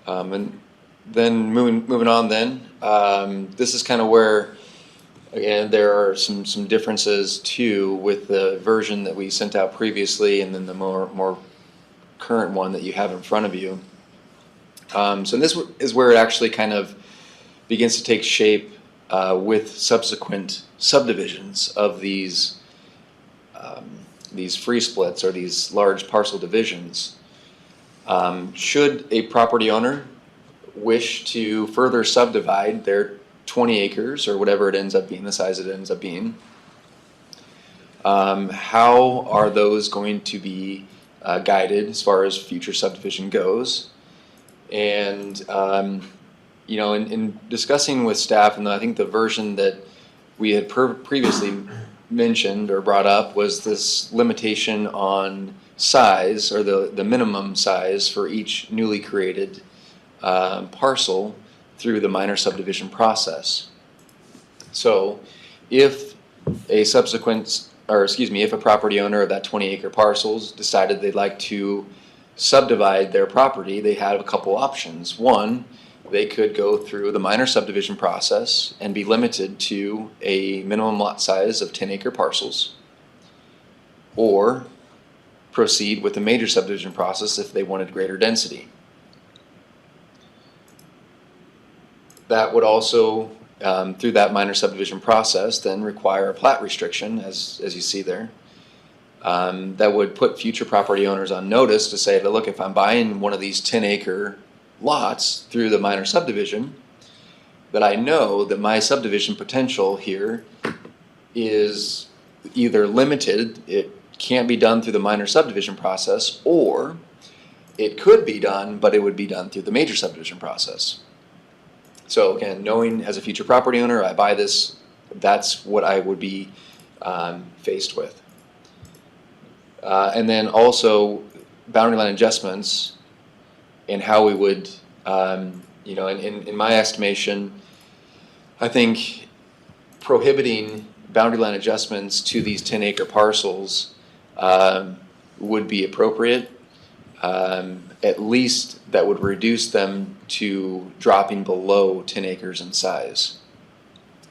And then moving on then, this is kind of where, again, there are some differences too with the version that we sent out previously and then the more current one that you have in front of you. So this is where it actually kind of begins to take shape with subsequent subdivisions of these free splits or these large parcel divisions. Should a property owner wish to further subdivide their 20 acres or whatever it ends up being, the size it ends up being, how are those going to be guided as far as future subdivision goes? And in discussing with staff, and I think the version that we had previously mentioned or brought up was this limitation on size or the minimum size for each newly created parcel through the minor subdivision process. So if a property owner of that 20-acre parcels decided they'd like to subdivide their property, they have a couple options. One, they could go through the minor subdivision process and be limited to a minimum lot size of 10-acre parcels, or proceed with the major subdivision process if they wanted greater density. That would also, through that minor subdivision process, then require a plat restriction, as you see there. That would put future property owners on notice to say, look, if I'm buying one of these 10-acre lots through the minor subdivision, that I know that my subdivision potential here is either limited, it can't be done through the minor subdivision process, or it could be done, but it would be done through the major subdivision process. So again, knowing as a future property owner, I buy this, that's what I would be faced with. And then also boundary line adjustments and how we would, in my estimation, I think prohibiting boundary line adjustments to these 10-acre parcels would be appropriate. At least that would reduce them to dropping below 10 acres in size.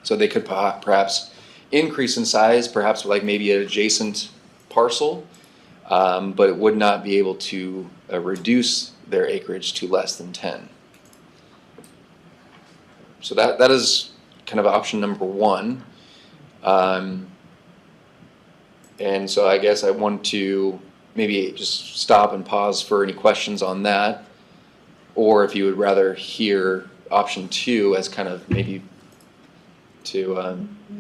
So they could perhaps increase in size, perhaps like maybe an adjacent parcel, but it would not be able to reduce their acreage to less than 10. So that is kind of option number one. And so I guess I want to maybe just stop and pause for any questions on that, or if you would rather hear option two as kind of maybe to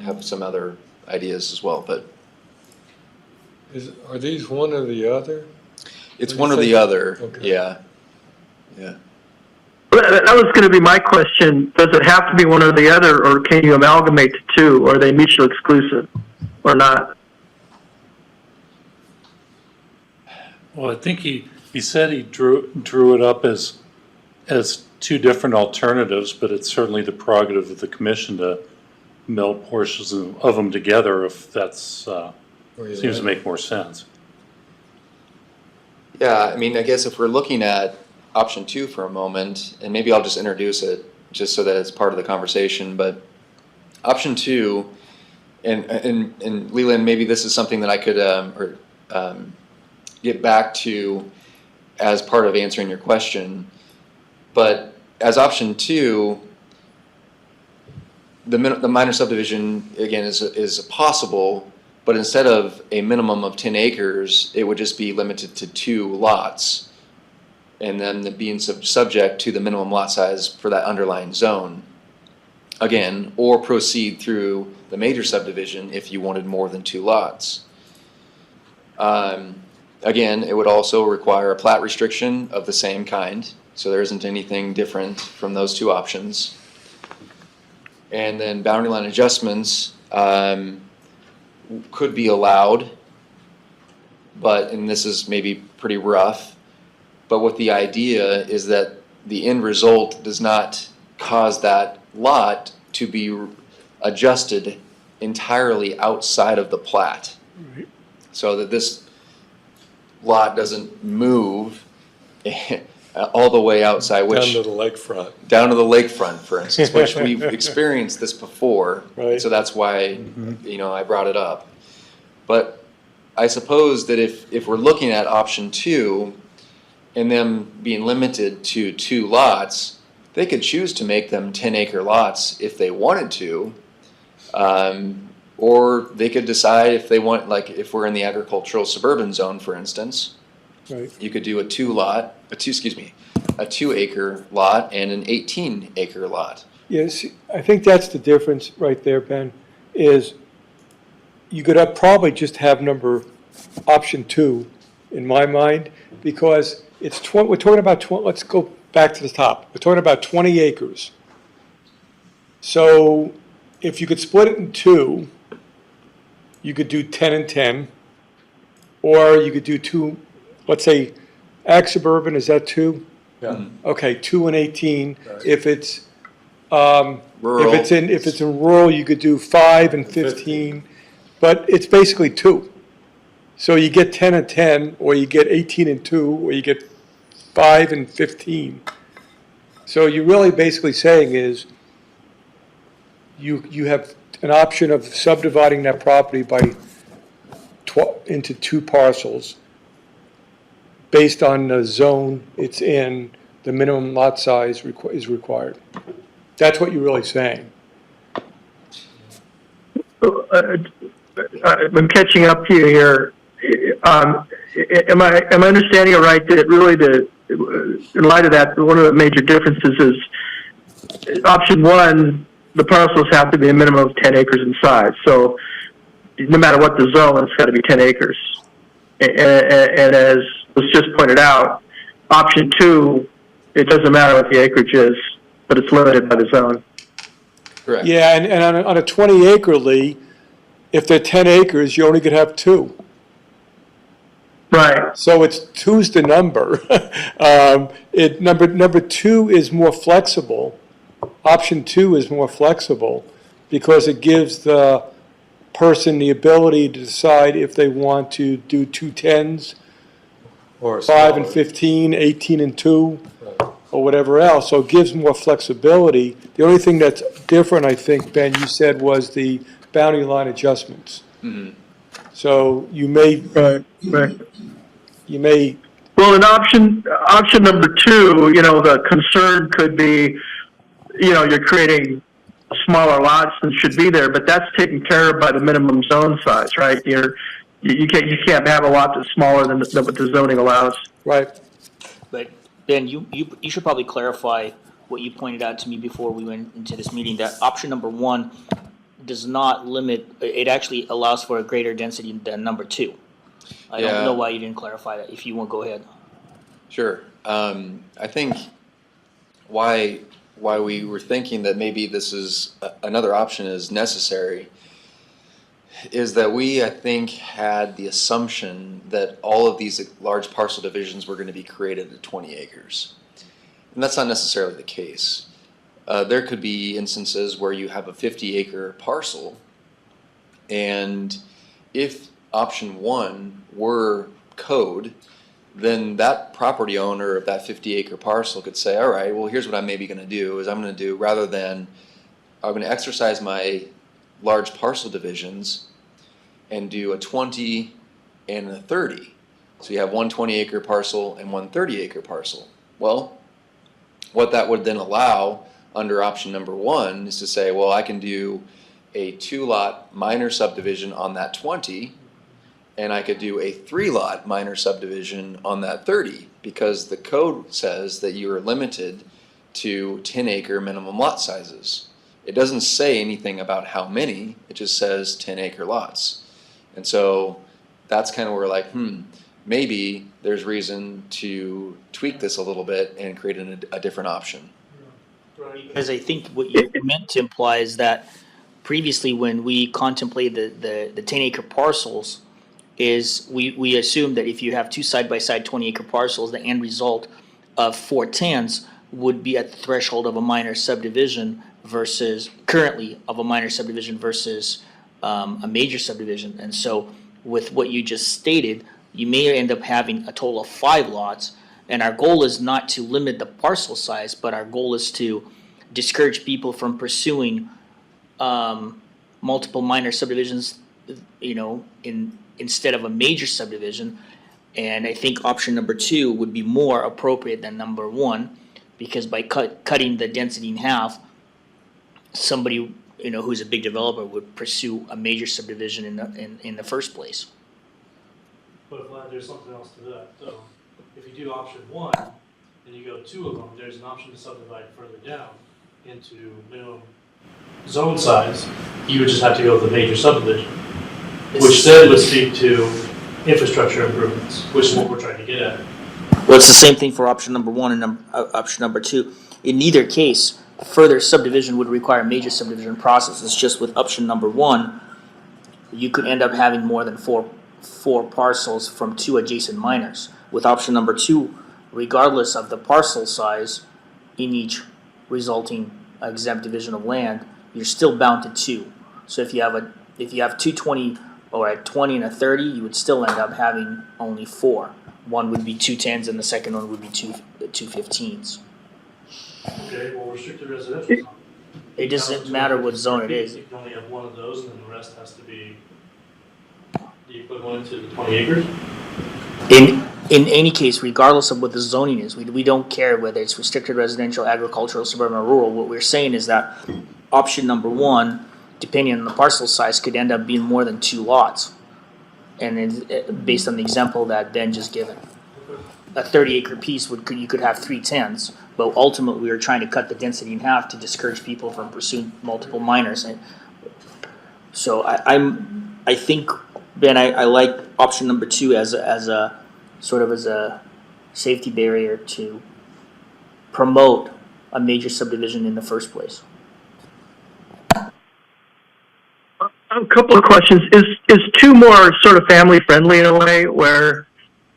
have some other ideas as well. But Are these one or the other? it's What do one you or the think? other. Okay. Yeah. That was going to be my question. Does it have to be one or the other, or can you amalgamate the two? Or are they mutually exclusive or not? Well, I think he said he drew it up as two different alternatives, but it's certainly the prerogative of the commission to meld portions of them together if that's, seems to make more sense. Yeah, I mean, I guess if we're looking at option two for a moment, and maybe I'll just introduce it just so that it's part of the conversation, but option two, and Leland, maybe this is something that I could get back to as part of answering your question, but as option two, the minor subdivision, again, is possible, but instead of a minimum of 10 acres, it would just be limited to 2 lots, and then being subject to the minimum lot size for that underlying zone. again, or proceed through the major subdivision if you wanted more than 2 lots. Again, it would also require a plat restriction of the same kind, so there isn't anything different from those 2 options. And then boundary line adjustments could be allowed, and this is maybe pretty rough, but with the idea is that the end result does not cause that lot to be adjusted entirely outside of the plat. So that this lot doesn't move all the way outside, Down to the lakefront. down to the lakefront, for instance, which we've experienced this before. Right. So that's why, I brought it up. But I suppose that if we're looking at option 2 and them being limited to 2 lots, they could choose to make them 10-acre lots if they wanted to. Or they could decide if they want, like if we're in the agricultural suburban zone, for instance, Right. you could do a 2-acre lot and an 18-acre lot. Yes, I think that's the difference right there, Ben, is you could probably just have option 2 in my mind, because we're talking about, let's go back to the top. We're talking about 20 acres. So if you could split it in 2, you could do 10 and 10, or you could do 2, let's say, ag suburban, is that 2? Yeah. Okay, 2 and 18. Right. If it's, Rural. if it's in rural, you could do 5 and 15, but it's basically 2. So you get 10 and 10, or you get 18 and 2, or you get 5 and 15. So you're really basically saying is, you have an option of subdividing that property into 2 parcels based on the zone it's in, the minimum lot size is required. That's what you're really saying. I'm catching up to you here. Am I understanding it right that really in light of that, one of the major differences is option 1, the parcels have to be a minimum of 10 acres in size. So no matter what the zone, it's got to be 10 acres. And as was just pointed out, option 2, it doesn't matter what the acreage is, but it's limited by the zone. Correct. Yeah, and on a 20 acre, Lee, if they're 10 acres, you only could have 2. Right. So it's 2's the number. Number 2 is more flexible. Option 2 is more flexible because it gives the person the ability to decide if they want to do 2 10s, Or 5 and smaller. 15, 18 and 2, or whatever else. So it gives more flexibility. The only thing that's different, I think, Ben, you said, was the boundary line adjustments. So you may, Right. you may, Well, in option number 2, the concern could be, you're creating smaller lots than should be there, but that's taken care of by the minimum zone size, right? You can't have a lot that's smaller than what the zoning allows. right, But Ben, you should probably clarify what you pointed out to me before we went into this meeting, that option number 1 does not limit, it actually allows for a greater density than number 2. I Yeah. don't know why you didn't clarify that. If you want, go ahead. Sure. I think why we were thinking that maybe this is another option is necessary is that I think, had the assumption that all of these large parcel divisions were going to be created at 20 acres. And that's not necessarily the case. There could be instances where you have a 50-acre parcel, and if option 1 were code, then that property owner of that 50-acre parcel could say, all right, well, here's what I'm maybe going to do, is I'm going to do, rather than, I'm going to exercise my large parcel divisions and do a 20 and a 30. So you have one 20-acre parcel and one 30-acre parcel. Well, what that would then allow under option number 1 is to say, well, I can do a 2-lot minor subdivision on that 20, and I could do a 3-lot minor subdivision on that 30, because the code says that you are limited to 10-acre minimum lot sizes. it doesn't say anything about how many, it just says 10-acre lots. And so that's kind of where like, maybe there's reason to tweak this a little bit and create a different option. Because I think what you meant to imply is that previously when we contemplated the 10-acre parcels, is we assumed that if you have two side-by-side 20-acre parcels, the end result of 4 10s would be at the threshold of a minor subdivision versus, currently of a minor subdivision versus a major subdivision. And so with what you just stated, you may end up having a total of 5 lots. And our goal is not to limit the parcel size, but our goal is to discourage people from pursuing multiple minor subdivisions, instead of a major subdivision. And I think option number 2 would be more appropriate than number 1, because by cutting the density in half, somebody who's a big developer would pursue a major subdivision in the first place. But if there's something else to that, though. If you do option 1 and you go 2 of them, there's an option to subdivide further down into minimum zone size. You would just have to go with the major subdivision, which then would speak to infrastructure improvements, which is what we're trying to get at. Well, it's the same thing for option number 1 and option number 2. In neither case, further subdivision would require a major subdivision process. It's just with option number 1, you could end up having more than four parcels from 2 adjacent minors. With option number 2, regardless of the parcel size in each resulting exempt division of land, you're still bound to 2. So if you have 2 20 or a 20 and a 30, you would still end up having only 4. One would be 2 10s and the second one would be 2 15s. Okay, well, restricted residential zone. It doesn't matter what zone it is. You can only have one of those, and then the rest has to be the equivalent to the 20 acres. In any case, regardless of what the zoning is, we don't care whether it's restricted residential, agricultural, suburban, or rural. What we're saying is that option number 1, depending on the parcel size, could end up being more than 2 lots. And based on the example that Ben just given, a 30-acre piece you could have 3 10s, but ultimately we are trying to cut the density in half to discourage people from pursuing multiple minors. And so I think, Ben, I like option number 2 as a sort of as a safety barrier to promote a major subdivision in the first place. A couple of questions. Is 2 more sort of family friendly in a way where,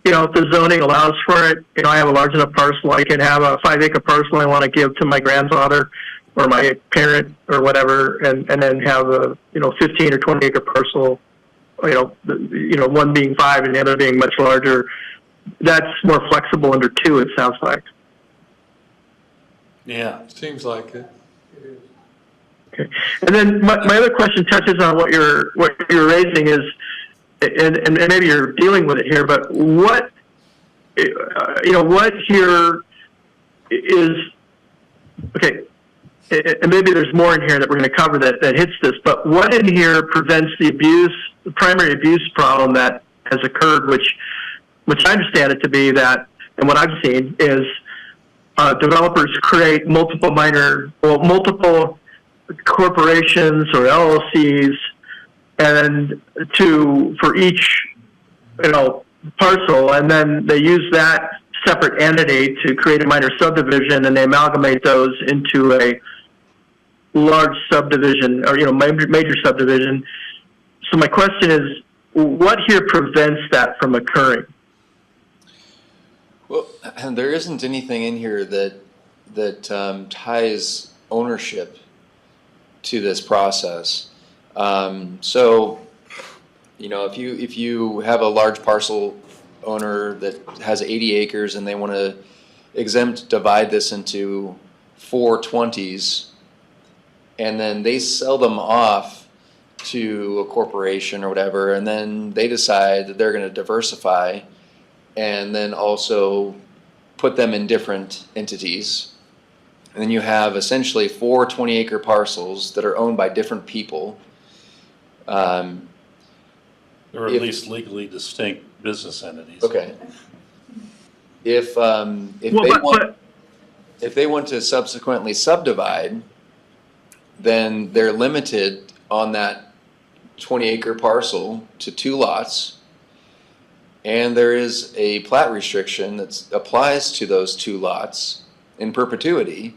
if the zoning allows for it, I have a large enough parcel, I can have a 5-acre parcel I want to give to my grandfather or my parent or whatever, and then have a, 15 or 20-acre parcel, one being 5 and the other being much larger. That's more flexible under 2, it sounds like. Yeah. Seems like it. Okay. And then my other question touches on what you're raising is, and maybe you're dealing with it here, but what here is, okay, and maybe there's more in here that we're going to cover that hits this, but what in here prevents the primary abuse problem that has occurred, which I understand it to be that, and what I've seen is developers create multiple corporations or LLCs, and for each parcel, and then they use that separate entity to create a minor subdivision, and they amalgamate those into a large subdivision or major subdivision. So my question is, what here prevents that from occurring? Well, there isn't anything in here that ties ownership to this process. So, if you have a large parcel owner that has 80 acres and they want to divide this into 4 20s, and then they sell them off to a corporation or whatever, and then they decide that they're going to diversify and then also put them in different entities. And then you have essentially 4 20-acre parcels that are owned by different people. Or at least legally distinct business entities. Okay. If they want to subsequently subdivide, then they're limited on that 20-acre parcel to 2 lots. And there is a plat restriction that applies to those 2 lots in perpetuity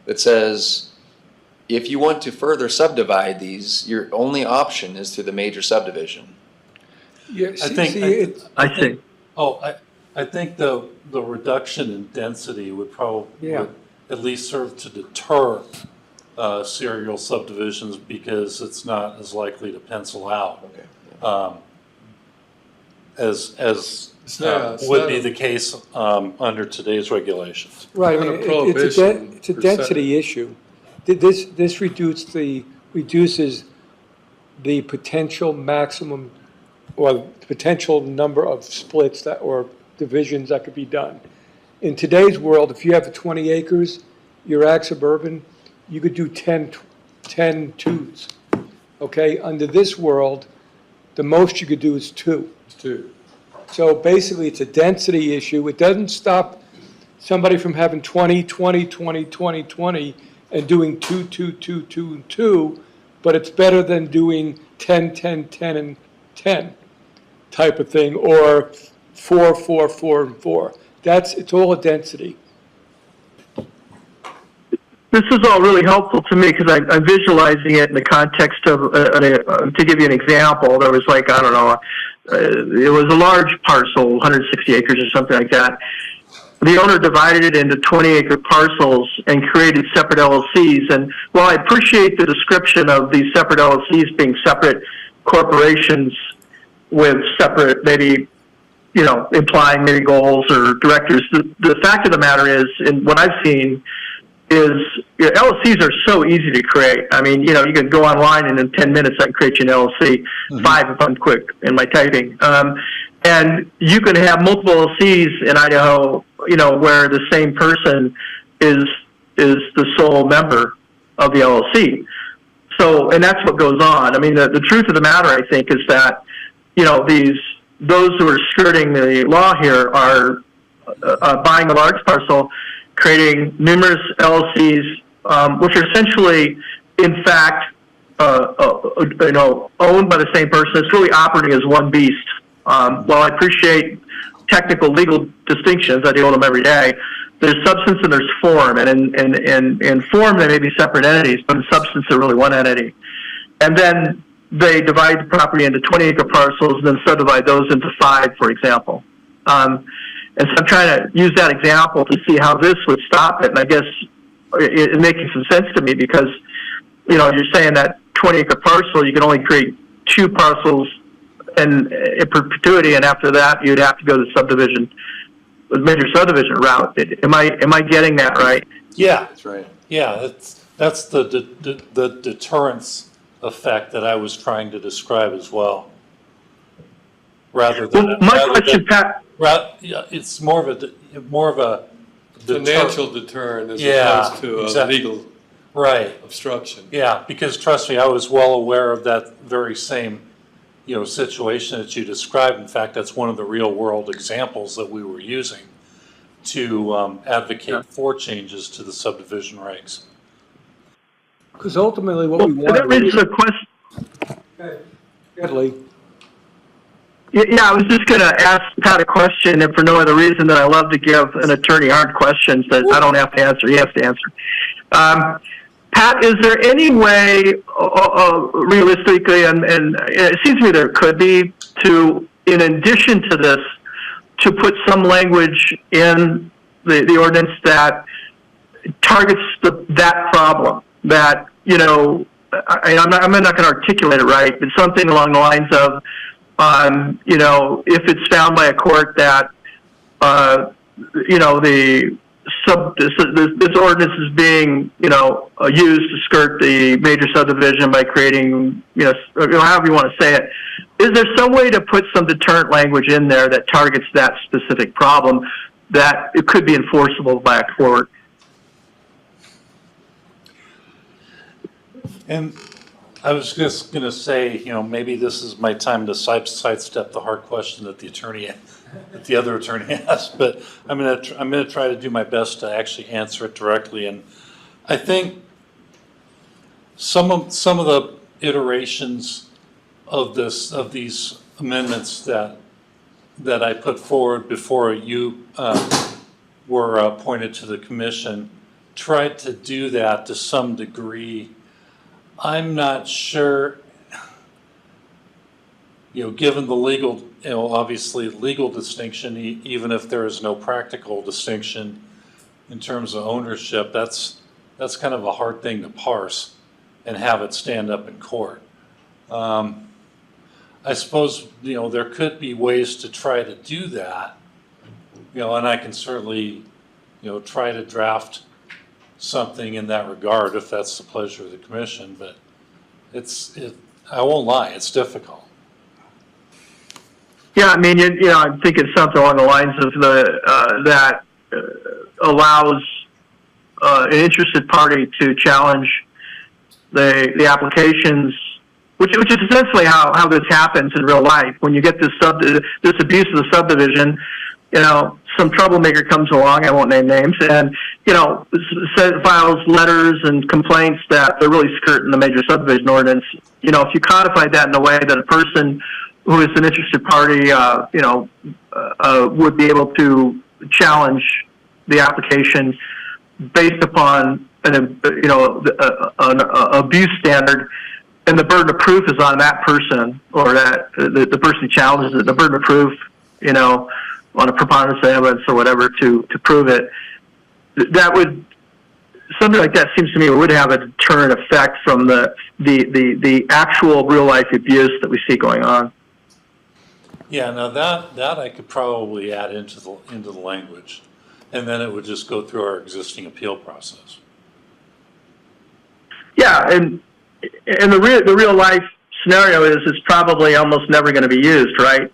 that says, if you want to further subdivide these, your only option is through the major subdivision. Yeah, I think, I see. I think the reduction in density would probably, Yeah. would at least serve to deter serial subdivisions because it's not as likely to pencil out. Okay. As It's not would be a- the case under today's regulations. Right, I Not a mean, prohibition it's a per se. density issue. This reduces the potential maximum, or the potential number of splits that, or divisions that could be done. In today's world, if you have 20 acres, you're ag suburban, you could do 10 twos. Okay, under this world, the most you could do is 2. It's 2. So basically, it's a density issue. It doesn't stop somebody from having 20, 20, 20, 20, 20, and doing 2, 2, 2, 2, and 2, but it's better than doing 10, 10, 10, and 10 type of thing, or 4, 4, 4, and 4. It's all a density. This is all really helpful to me because I'm visualizing it in the context of, to give you an example, there was like, I don't know, it was a large parcel, 160 acres or something like that. The owner divided it into 20-acre parcels and created separate LLCs. And while I appreciate the description of these separate LLCs being separate corporations with separate, maybe, you know, implying maybe goals or directors, the fact of the matter is, and what I've seen, is LLCs are so easy to create. I mean, you know, you can go online and in 10 minutes I can create you an LLC, 5 if I'm quick in my typing. And you can have multiple LLCs in Idaho, you know, where the same person is the sole member of the LLC. So, and that's what goes on. I mean, the truth of the matter, I think, is that, you know, those who are skirting the law here are buying a large parcel, creating numerous LLCs, which are essentially, in fact, you know, owned by the same person. It's really operating as one beast. While I appreciate technical legal distinctions, I deal with them every day. There's substance and there's form, and in form they may be separate entities, but in substance they're really one entity. And then they divide the property into 20-acre parcels and then subdivide those into 5, for example. And so I'm trying to use that example to see how this would stop it. And I guess it's making some sense to me because, you know, you're saying that 20-acre parcel, you can only create 2 parcels in perpetuity, and after that, you'd have to go the subdivision, the major subdivision route. Am I getting that right? Yeah, That's right. yeah, that's the deterrence effect that I was trying to describe as well. Rather than Well, my question, Pat. yeah, it's more of a Financial deterrent as Yeah, opposed to a exactly. legal right. obstruction. Yeah, because trust me, I was well aware of that very same, you know, situation that you described. In fact, that's one of the real world examples that we were using to advocate for changes to the subdivision regs. Because ultimately what we Well, that want. raises a question. Lee. Yeah, I was just going to ask Pat a question, and for no other reason than I love to give an attorney hard questions that I don't have to answer. He has to answer. Pat, is there any way, realistically, and it seems to me there could be, to, in addition to this, to put some language in the ordinance that targets that problem, that, you know, I'm not going to articulate it right, but something along the lines of, you know, if it's found by a court that, you know, this ordinance is being, you know, used to skirt the major subdivision by creating, you know, however you want to say it. Is there some way to put some deterrent language in there that targets that specific problem that it could be enforceable by a court? And I was just going to say, you know, maybe this is my time to sidestep the hard question that the other attorney asked, but I'm going to try to do my best to actually answer it directly. And I think some of the iterations of these amendments that I put forward before you were appointed to the commission tried to do that to some degree. I'm not sure, given the legal, obviously legal distinction, even if there is no practical distinction in terms of ownership, that's kind of a hard thing to parse and have it stand up in court. I suppose, there could be ways to try to do that, and I can certainly, try to draft something in that regard if that's the pleasure of the commission, but I won't lie, it's difficult. Yeah, I mean, I'm thinking something along the lines of that allows an interested party to challenge the applications, which is essentially how this happens in real life. When you get this abuse of the subdivision, some troublemaker comes along, I won't name names, and, files letters and complaints that they're really skirting the major subdivision ordinance. If you codified that in a way that a person who is an interested party, would be able to challenge the application based upon an abuse standard, and the burden of proof is on that person, or that the person who challenges it, the burden of proof, on a preponderance of evidence or whatever to prove it. That would, something like that seems to me would have a deterrent effect from the actual real life abuse that we see going on. Yeah, now that I could probably add into the language, and then it would just go through our existing appeal process. Yeah, and the real life scenario is it's probably almost never going to be used, right?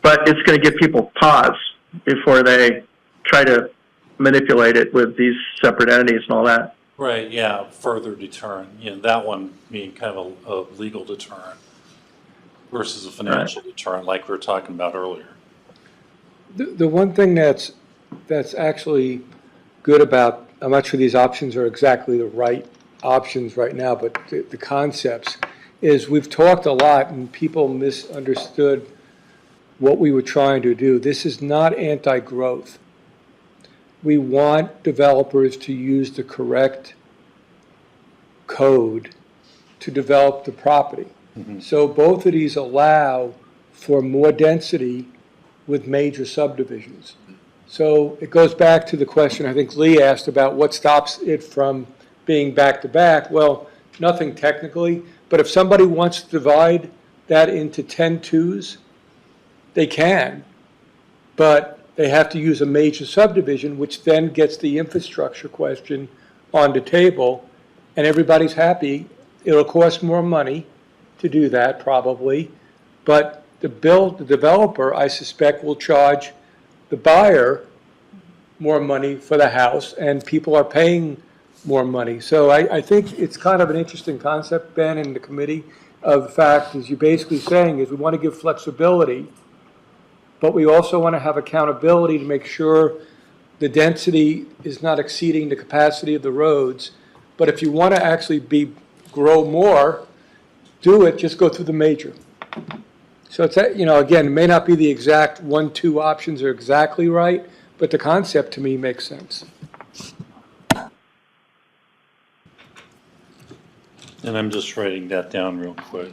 But it's going to give people pause before they try to manipulate it with these separate entities and all that. Right, yeah, further deterrent, that one being kind of a legal deterrent versus a financial deterrent like we were talking about earlier. The one thing that's actually good about, I'm not sure these options are exactly the right options right now, but the concepts is we've talked a lot and people misunderstood what we were trying to do. This is not anti-growth. We want developers to use the correct code to develop the property. Mm-hmm. So both of these allow for more density with major subdivisions. So it goes back to the question I think Lee asked about what stops it from being back-to-back. Well, nothing technically, but if somebody wants to divide that into 10 twos, they can, but they have to use a major subdivision, which then gets the infrastructure question on the table, and everybody's happy. It'll cost more money to do that, probably, but the developer, I suspect, will charge the buyer more money for the house, and people are paying more money. So I think it's kind of an interesting concept, Ben, in the committee, of the fact, as you're basically saying, is we want to give flexibility, but we also want to have accountability to make sure the density is not exceeding the capacity of the roads. But if you want to actually grow more, do it, just go through the major. So it's, again, it may not be the exact 1-2 options are exactly right, but the concept to me makes sense. And I'm just writing that down real quick.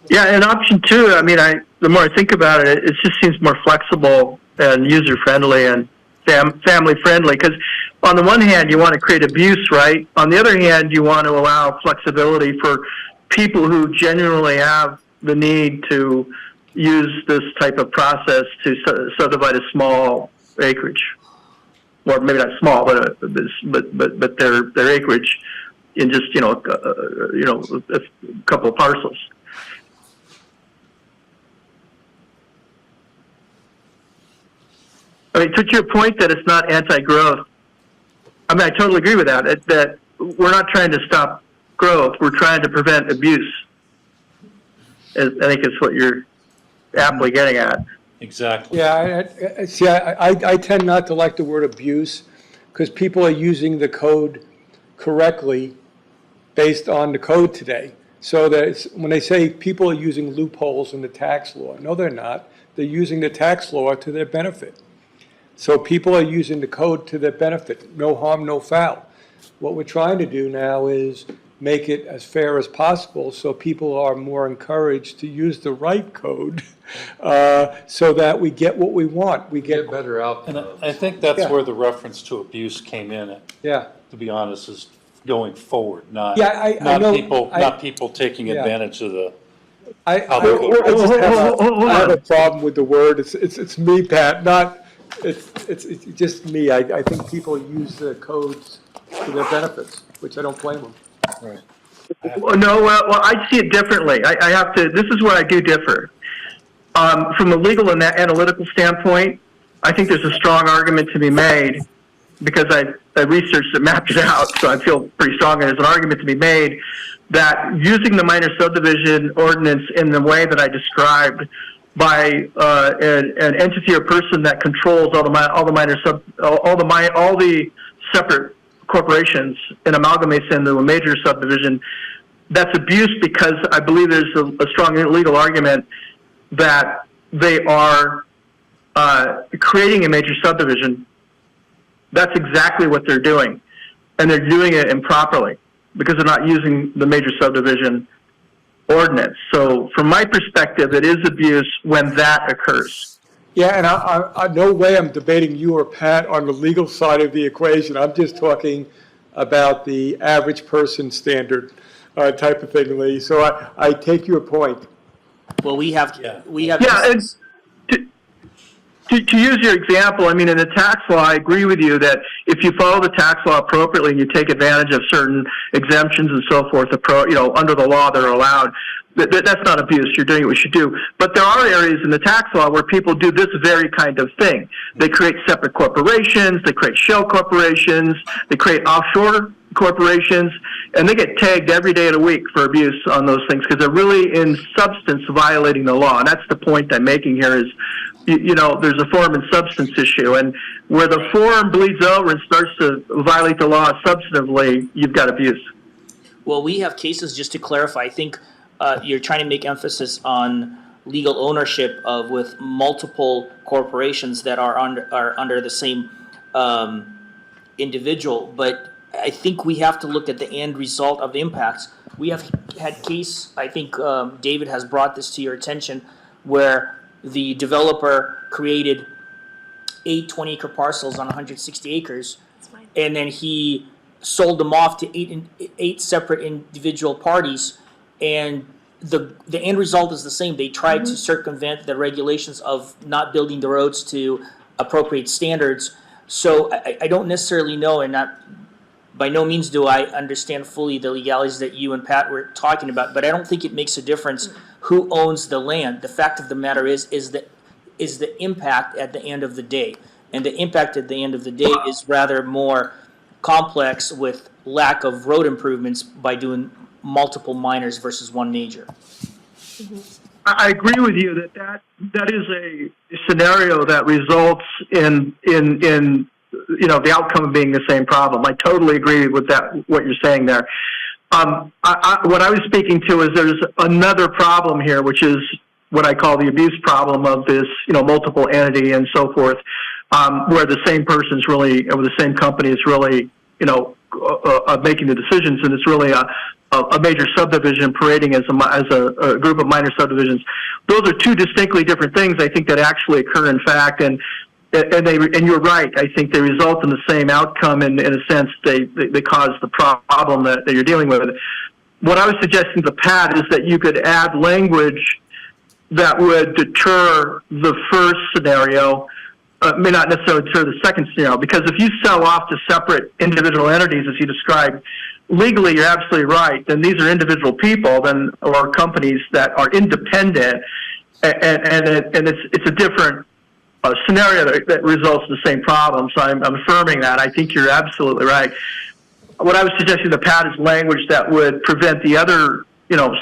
Yeah, and option 2, I mean, the more I think about it, it just seems more flexible and user-friendly and family-friendly, because on the one hand, you want to create abuse, right? On the other hand, you want to allow flexibility for people who genuinely have the need to use this type of process to subdivide a small acreage, or maybe not small, but their acreage in just a couple of parcels. I mean, to your point that it's not anti-growth, I mean, I totally agree with that. That we're not trying to stop growth; we're trying to prevent abuse. I think it's what you're aptly getting at. Exactly. Yeah, I tend not to like the word abuse because people are using the code correctly based on the code today. So that when they say people are using loopholes in the tax law, no, they're not. They're using the tax law to their benefit. So people are using the code to their benefit, no harm, no foul. What we're trying to do now is make it as fair as possible so people are more encouraged to use the right code so that we get what we want. We Get get, better And outcomes. I think that's Yeah. where the reference to abuse came in, yeah. to be honest, is going forward, not, Yeah, I not know- people, I- not people taking Yeah. advantage of the, I How they go. just have Hold I have on. a problem with the word. It's me, Pat, not, it's just me. I think people use the codes to their benefits, which I don't blame them. No, well, I see it differently. I have to, this is where I do differ. From a legal and analytical standpoint, I think there's a strong argument to be made because I researched it, mapped it out, so I feel pretty strong there's an argument to be made that using the minor subdivision ordinance in the way that I described by an entity or person that controls all the separate corporations and amalgamates into a major subdivision, that's abuse because I believe there's a strong legal argument that they are creating a major subdivision. That's exactly what they're doing. And they're doing it improperly because they're not using the major subdivision ordinance. So from my perspective, it is abuse when that occurs. Yeah, and I no way I'm debating you or Pat on the legal side of the equation. I'm just talking about the average person standard type of thing, Lee. So I take your point. Well, we have. Yeah, and to use your example, I mean, in the tax law, I agree with you that if you follow the tax law appropriately and you take advantage of certain exemptions and so forth, under the law that are allowed, that's not abuse. You're doing what you should do. But there are areas in the tax law where people do this very kind of thing. They create separate corporations, they create shell corporations, they create offshore corporations, and they get tagged every day of the week for abuse on those things because they're really in substance violating the law. And that's the point I'm making here is, there's a form and substance issue. And where the form bleeds over and starts to violate the law substantively, you've got abuse. Well, we have cases, just to clarify, I think you're trying to make emphasis on legal ownership with multiple corporations that are under the same individual, but I think we have to look at the end result of the impacts. We have had case, I think David has brought this to your attention, where the developer created 8 20-acre parcels on 160 acres, and then he sold them off to eight separate individual parties, and the end result is the same. They tried to circumvent the regulations of not building the roads to appropriate standards. So I don't necessarily know, and by no means do I understand fully the legalities that you and Pat were talking about, but I don't think it makes a difference who owns the land. The fact of the matter is the impact at the end of the day. And the impact at the end of the day is rather more complex with lack of road improvements by doing multiple minors versus one major. I agree with you that is a scenario that results in the outcome being the same problem. I totally agree with that, what you're saying there. What I was speaking to is there's another problem here, which is what I call the abuse problem of this, multiple entity and so forth, where the same person's really, or the same company is really, making the decisions, and it's really a major subdivision parading as a group of minor subdivisions. Those are two distinctly different things, I think, that actually occur in fact, and you're right. I think they result in the same outcome. In a sense, they cause the problem that you're dealing with. What I was suggesting to Pat is that you could add language that would deter the first scenario, may not necessarily deter the second scenario. Because if you sell off to separate individual entities, as you described, legally you're absolutely right. Then these are individual people, or companies that are independent, and it's a different scenario that results in the same problem. So I'm affirming that. I think you're absolutely right. What I was suggesting to Pat is language that would prevent the other,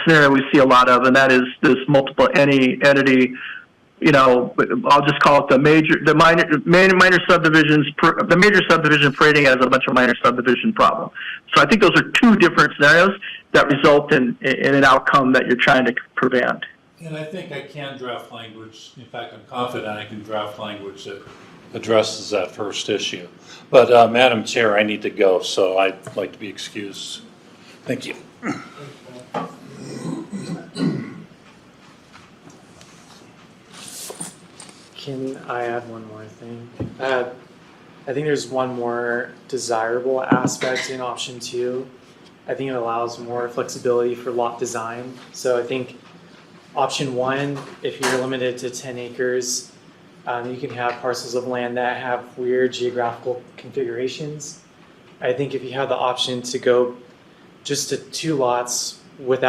scenario we see a lot of, and that is this multiple entity I'll just call it minor subdivisions, the major subdivision parading has a bunch of minor subdivision problems. So I think those are two different scenarios that result in an outcome that you're trying to prevent. And I think I can draft language, in fact, I'm confident I can draft language that addresses that first issue. But Madam Chair, I need to go, so I'd like to be excused. Thank you. Can I add one more thing? I think there's one more desirable aspect in option 2. I think it allows more flexibility for lot design. So I think option 1, if you're limited to 10 acres, you can have parcels of land that have weird geographical configurations. I think if you have the option to go just to 2 lots with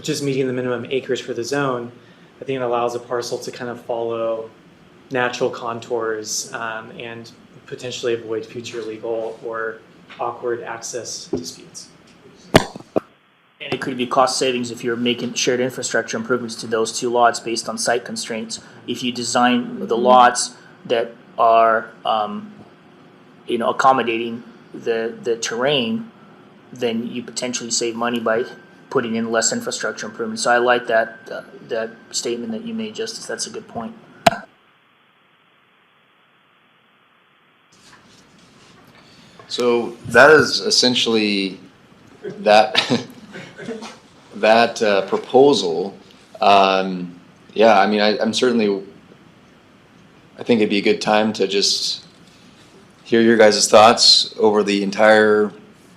just meeting the minimum acreage for the zone, I think it allows a parcel to kind of follow natural contours and potentially avoid future legal or awkward access disputes. And it could be cost savings if you're making shared infrastructure improvements to those 2 lots based on site constraints. If you design the lots that are, accommodating the terrain, then you potentially save money by putting in less infrastructure improvements. So I like that statement that you made, Justice. That's a good point. So that is essentially that that proposal. Yeah, I mean, I'm certainly. I think it'd be a good time to just hear your guys' thoughts over the entire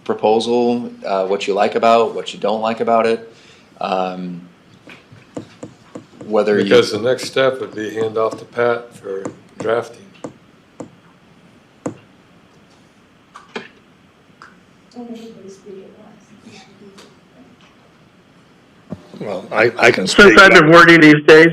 proposal. What you like about, what you don't like about it. Because the next step would be hand off to Pat for drafting. Well, I can speak. Since I've been working these days,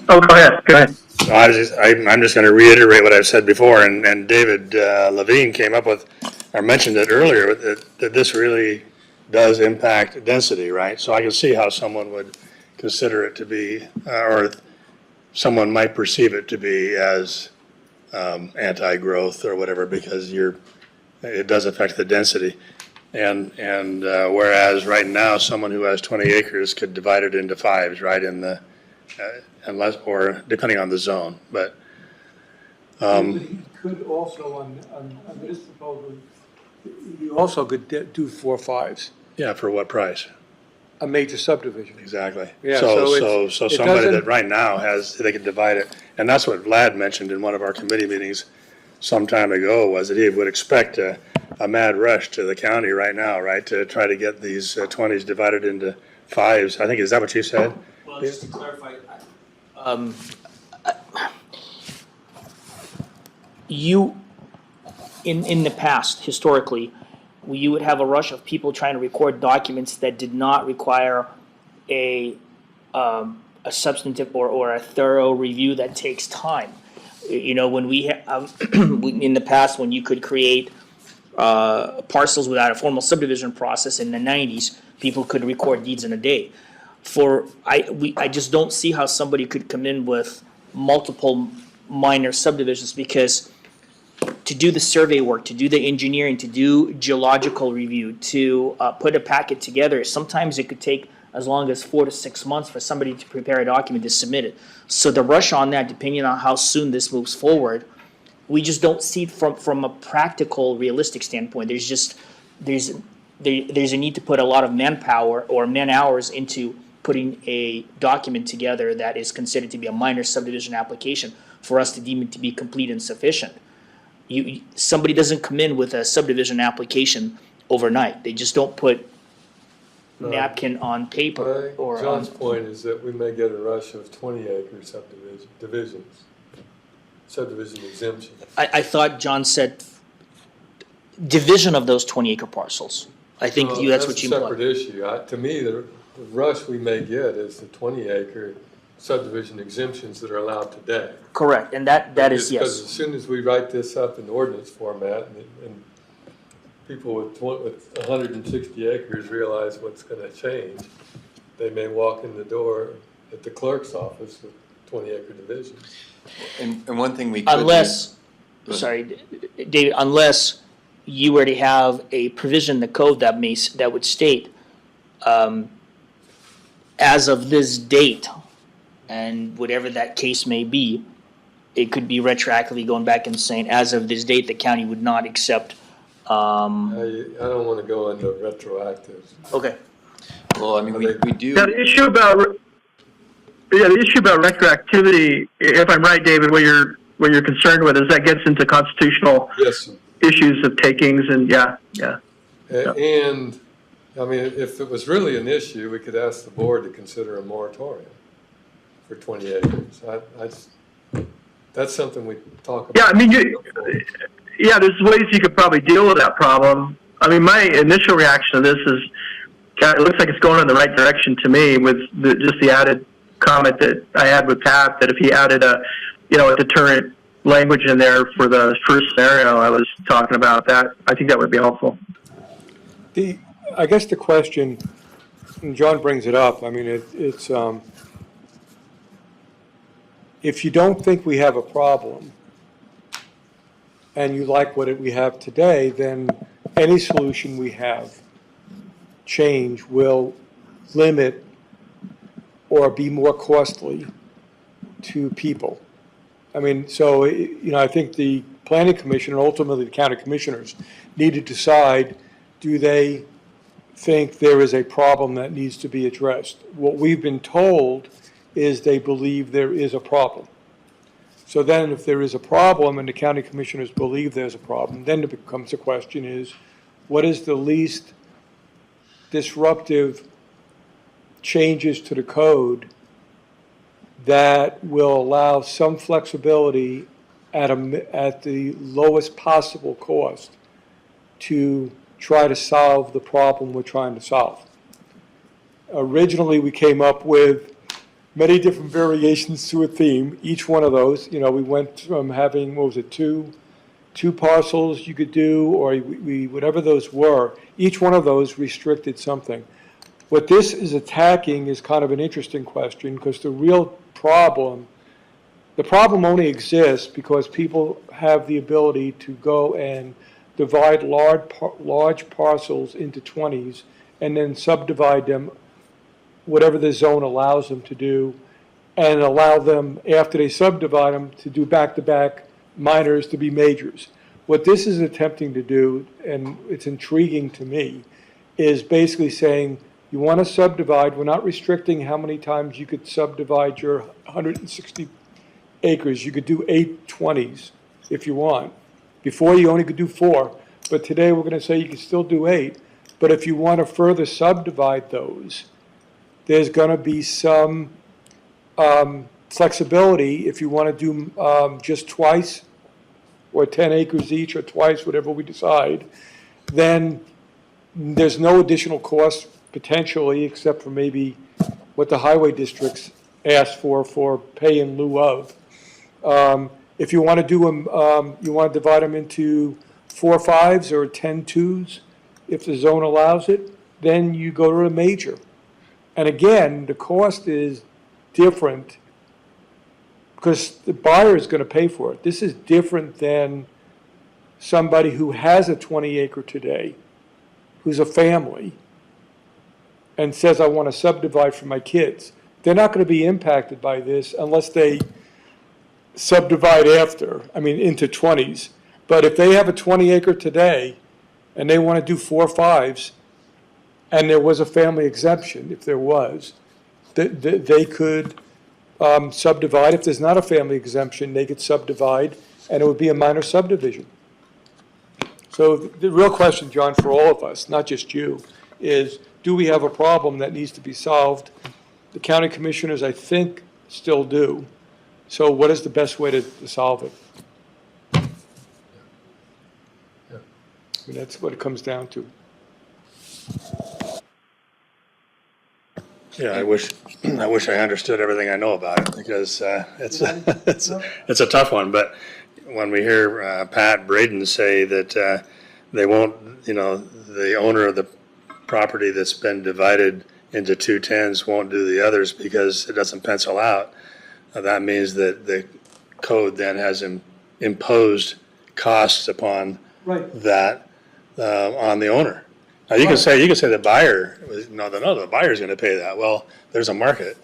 go ahead. No, I'm just going to reiterate what I've said before, and David Levine came up with, or mentioned it earlier, that this really does impact density, right? So I can see how someone would consider it to be, or someone might perceive it to be as anti-growth or whatever, because it does affect the density. And whereas right now, someone who has 20 acres could divide it into 5s, right, in the, unless, or depending on the zone, but. You could also, on this proposal, you also could do 4 5s, Yeah, for what price? a major subdivision. Exactly. Yeah, So so it somebody doesn't- that right now they could divide it, and that's what Vlad mentioned in one of our committee meetings some time ago, was that he would expect a mad rush to the county right now, right, to try to get these 20s divided into 5s. I think, is that what you said? Well, just to clarify, in the past, historically, you would have a rush of people trying to record documents that did not require a substantive or a thorough review that takes time. When we have, in the past, when you could create parcels without a formal subdivision process in the 90s, people could record deeds in a day. I just don't see how somebody could come in with multiple minor subdivisions, because to do the survey work, to do the engineering, to do geological review, to put a packet together, sometimes it could take as long as 4 to 6 months for somebody to prepare a document to submit it. So the rush on that, depending on how soon this moves forward, we just don't see it from a practical, realistic standpoint. There's a need to put a lot of manpower or man hours into putting a document together that is considered to be a minor subdivision application for us to deem it to be complete and sufficient. Somebody doesn't come in with a subdivision application overnight. They just don't put napkin on paper or John's on. point is that we may get a rush of 20-acre subdivision exemptions. I thought John said division of those 20-acre parcels. I think that's what you That's a implied. separate issue. To me, the rush we may get is the 20-acre subdivision exemptions that are allowed today. Correct, and that is Because as yes. soon as we write this up in ordinance format and people with 160 acres realize what's going to change, they may walk in the door at the clerk's office with 20-acre divisions. And one thing we could do. Unless, Go ahead. sorry, David, unless you were to have a provision in the code that would state, as of this date, and whatever that case may be, it could be retroactively going back and saying, as of this date, the county would not accept, I don't want to go into retroactive. okay. Well, I mean, we do. Yeah, the issue about retroactivity, if I'm right, David, what you're concerned with is that gets into constitutional Yes, sir. issues of takings and yeah. And, I mean, if it was really an issue, we could ask the board to consider a moratorium for 20 acres. That's something we talk about. Yeah, I mean, there's ways you could probably deal with that problem. I mean, my initial reaction to this is, God, it looks like it's going in the right direction to me with just the added comment that I had with Pat, that if he added a deterrent language in there for the first scenario I was talking about, that I think that would be helpful. I guess the question, and John brings it up, I mean, it's if you don't think we have a problem and you like what we have today, then any solution we have change will limit or be more costly to people. I mean, so, I think the planning commission and ultimately the county commissioners need to decide, do they think there is a problem that needs to be addressed? What we've been told is they believe there is a problem. So then if there is a problem and the county commissioners believe there's a problem, then it becomes a question is, what is the least disruptive changes to the code that will allow some flexibility at the lowest possible cost to try to solve the problem we're trying to solve? Originally, we came up with many different variations to a theme. Each one of those, we went from having, two parcels you could do, or whatever those were. Each one of those restricted something. What this is attacking is kind of an interesting question, because the problem only exists because people have the ability to go and divide large parcels into 20s and then subdivide them, whatever the zone allows them to do, and allow them, after they subdivide them, to do back-to-back minors to be majors. What this is attempting to do, and it's intriguing to me, is basically saying, you want to subdivide, we're not restricting how many times you could subdivide your 160 acres. You could do 8 20s if you want. Before, you only could do 4, but today we're going to say you can still do 8. But if you want to further subdivide those, there's going to be some flexibility if you want to do just twice, or 10 acres each, or twice, whatever we decide. Then there's no additional cost potentially, except for maybe what the highway districts ask for pay in lieu of. If you want to do them, you want to divide them into 4 5s or 10 2s, if the zone allows it, then you go to a major. And again, the cost is different because the buyer is going to pay for it. This is different than somebody who has a 20 acre today, who's a family, and says, I want to subdivide for my kids. They're not going to be impacted by this unless they subdivide into 20s. But if they have a 20 acre today and they want to do 4 5s, and there was a family exemption, if there was, they could subdivide. If there's not a family exemption, they could subdivide, and it would be a minor subdivision. So the real question, John, for all of us, not just you, is do we have a problem that needs to be solved? The county commissioners, I think, still do. So what is the best way to solve it? Yeah. I mean, that's what it comes down to. Yeah, I wish I understood everything I know about it, because it's a tough one. But when we hear Pat Braden say that they won't, the owner of the property that's been divided into 2 10s won't do the others because it doesn't pencil out, that means that the code then has imposed costs upon Right. that, on the owner. Now, you can say the buyer, no, the buyer's gonna pay that. Well, there's a market,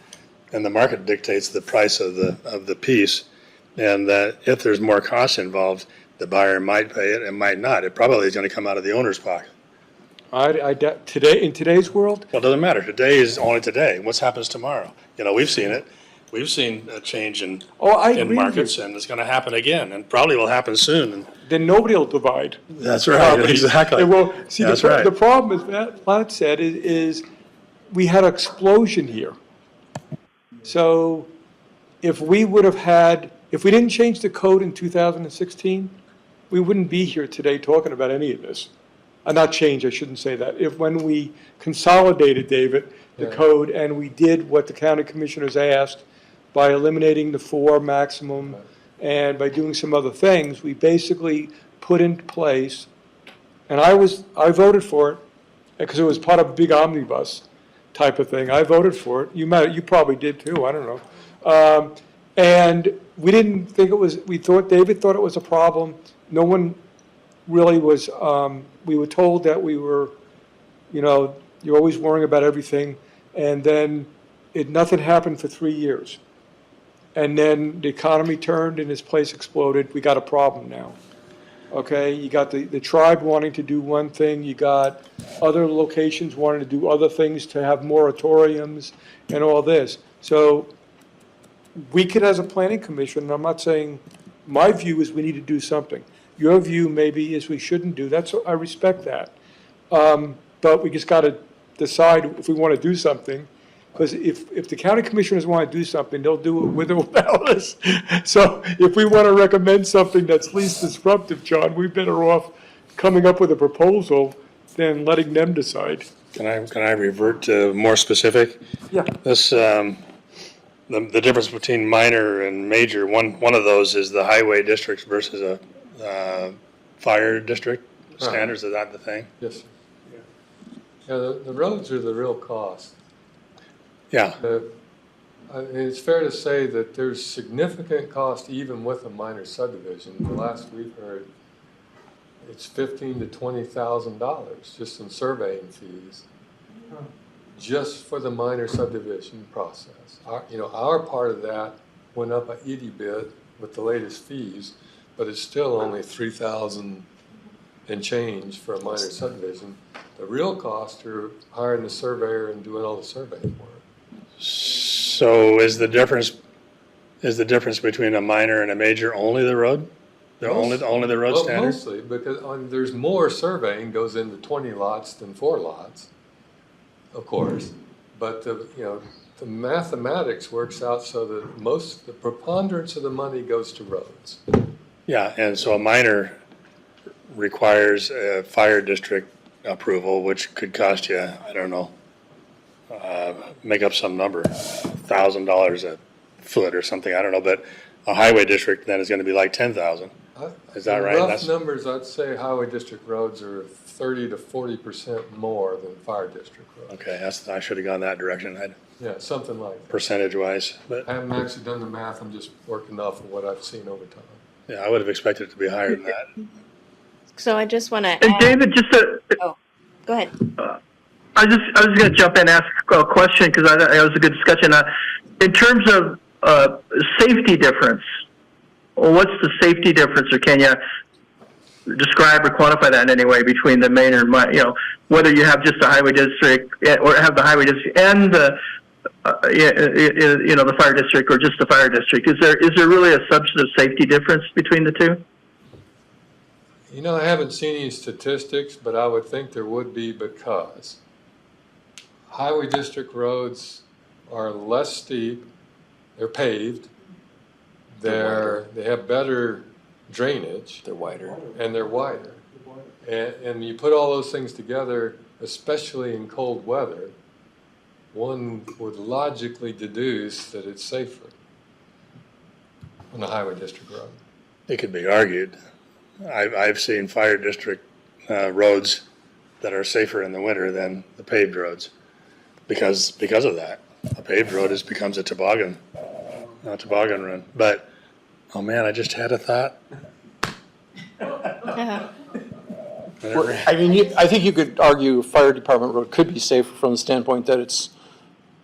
and the market dictates the price of the piece. And that if there's more costs involved, the buyer might pay it and might not. It probably is gonna come out of the owner's pocket. Today, in today's world, Well, it doesn't matter. Today is only today. What happens tomorrow? You know, we've seen it. We've seen a change in I agree in with markets, you. and it's gonna happen again, and probably will happen soon. And Then nobody will divide. that's right, properties. exactly. And well, see, That's right. the problem is, Matt said, is we had an explosion here. So if we didn't change the code in 2016, we wouldn't be here today talking about any of this. Not change, I shouldn't say that. When we consolidated, David, the Yeah. code, and we did what the county commissioners asked by eliminating the 4 maximum and by doing some other things, we basically put in place, and I voted for it because it was part of a big omnibus type of thing. I voted for it. You probably did too, I don't know. And we didn't think it was, David thought it was a problem. No one really was, we were told that we were, you're always worrying about everything. And then nothing happened for 3 years. And then the economy turned and this place exploded. We got a problem now. Okay, you got the tribe wanting to do one thing, you got other locations wanting to do other things to have moratoriums and all this. So we could, as a planning commission, and I'm not saying, my view is we need to do something. Your view maybe is we shouldn't do, I respect that. But we just got to decide if we want to do something, because if the county commissioners want to do something, they'll do it with or without us. So if we want to recommend something that's least disruptive, John, we're better off coming up with a proposal than letting them decide. Can I revert to more specific? Yeah. This, the difference between minor and major, one of those is the highway districts versus a fire district standards. Is that the thing? Yes, sir. Yeah, the roads are the real cost. Yeah. It's fair to say that there's significant cost even with a minor subdivision. The last we've heard, it's $15,000 to $20,000 just in surveying fees, just for the minor subdivision process. Our part of that went up a itty bit with the latest fees, but it's still only $3,000 and change for a minor subdivision. The real costs are hiring the surveyor and doing all the surveying work. So is the difference between a minor and a major only the road? Only the road Well, standard? mostly, because there's more surveying goes into 20 lots than 4 lots, of course. But the mathematics works out so that the preponderance of the money goes to roads. Yeah, and so a minor requires a fire district approval, which could cost you, I don't know, make up some number, $1,000 a foot or something, I don't know, but a highway district then is gonna be like 10,000. Is that right? In rough numbers, I'd say highway district roads are 30 to 40% more than fire district roads. Okay, I should have gone that direction, Yeah, something like that. percentage wise, but I haven't actually done the math, I'm just working off of what I've seen over time. yeah, I would have expected it to be higher than that. So I just want to And add, David, go ahead. I was going to jump in and ask a question because it was a good discussion. In terms of safety difference, what's the safety difference, or can you describe or quantify that in any way between the main and whether you have just a highway district or have the highway district and the the fire district or just the fire district? Is there really a substantive safety difference between the two? I haven't seen any statistics, but I would think there would be, because highway district roads are less steep, they're paved, they have better drainage. They're wider. And they're wider. And you put all those things together, especially in cold weather, one would logically deduce that it's safer on a highway district road. It could be argued. I've seen fire district roads that are safer in the winter than the paved roads because of that. A paved road becomes a toboggan toboggan run. But, oh man, I just had a thought. I mean, I think you could argue fire department road could be safer from the standpoint that it's,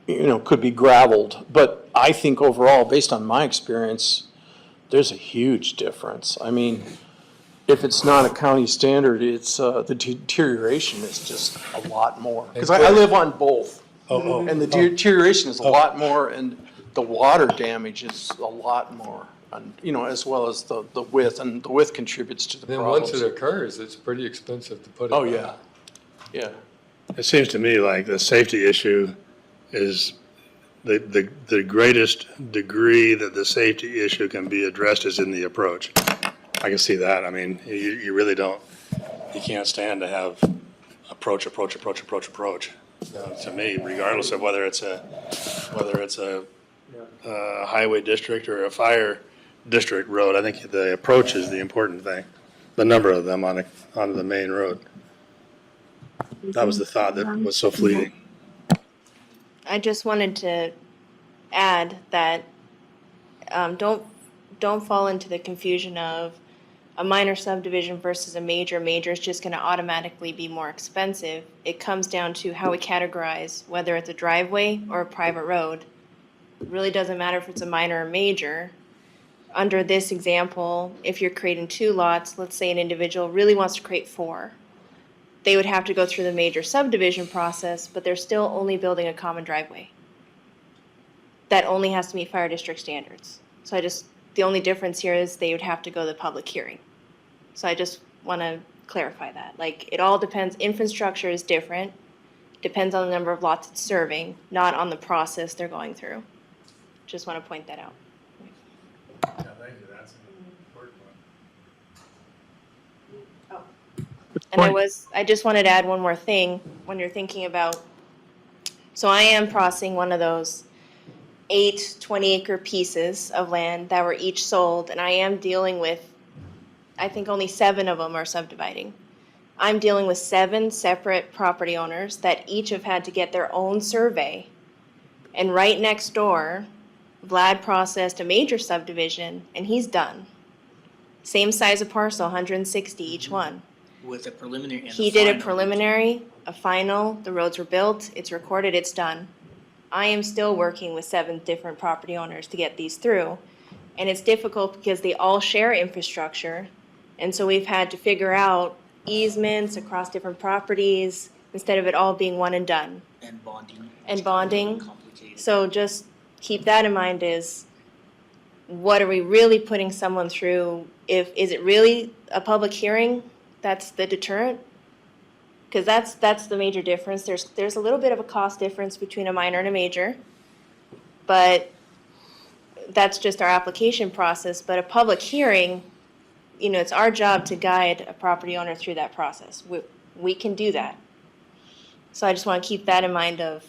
could be gravelled. But I think overall, based on my experience, there's a huge difference. I mean, if it's not a county standard, it's, the deterioration is just a lot more. Because I live on both. And the deterioration is a lot more, and the water damage is a lot more. And, as well as the width, and the width contributes to the Then problems. once it occurs, it's pretty expensive to put it Oh, back. yeah. It seems to me like the safety issue is the greatest degree that the safety issue can be addressed is in the approach. I can see that. I mean, you really don't, you can't stand to have approach. To me, regardless of whether it's a highway district or a fire district road, I think the approach is the important thing. The number of them onto the main road. That was the thought that was so fleeting. I just wanted to add that don't fall into the confusion of a minor subdivision versus a major. Major is just going to automatically be more expensive. It comes down to how we categorize whether it's a driveway or a private road. It really doesn't matter if it's a minor or major. Under this example, if you're creating 2 lots, let's say an individual really wants to create 4. They would have to go through the major subdivision process, but they're still only building a common driveway. That only has to meet fire district standards. So the only difference here is they would have to go to the public hearing. So I just want to clarify that. Like, it all depends, infrastructure is different, depends on the number of lots it's serving, not on the process they're going through. Just want to point that out. Yeah, thank you. That's an important one. And I just wanted to add one more thing when you're thinking about, so I am processing one of those 8 20-acre pieces of land that were each sold, and I am dealing with, I think only 7 of them are subdividing. I'm dealing with 7 separate property owners that each have had to get their own survey. And right next door, Vlad processed a major subdivision, and he's done. Same size of parcel, 160 each one. With a preliminary and He did a preliminary, a final, the roads were built, it's recorded, it's done. I am still working with 7 different property owners to get these through. And it's difficult because they all share infrastructure. And so we've had to figure out easements across different properties instead of it all being one and done. And bonding. Complicated. So just keep that in mind is, what are we really putting someone through? Is it really a public hearing that's the deterrent? Because that's the major difference. There's a little bit of a cost difference between a minor and a major, but that's just our application process. But a public hearing, it's our job to guide a property owner through that process. We can do that. So I just want to keep that in mind of,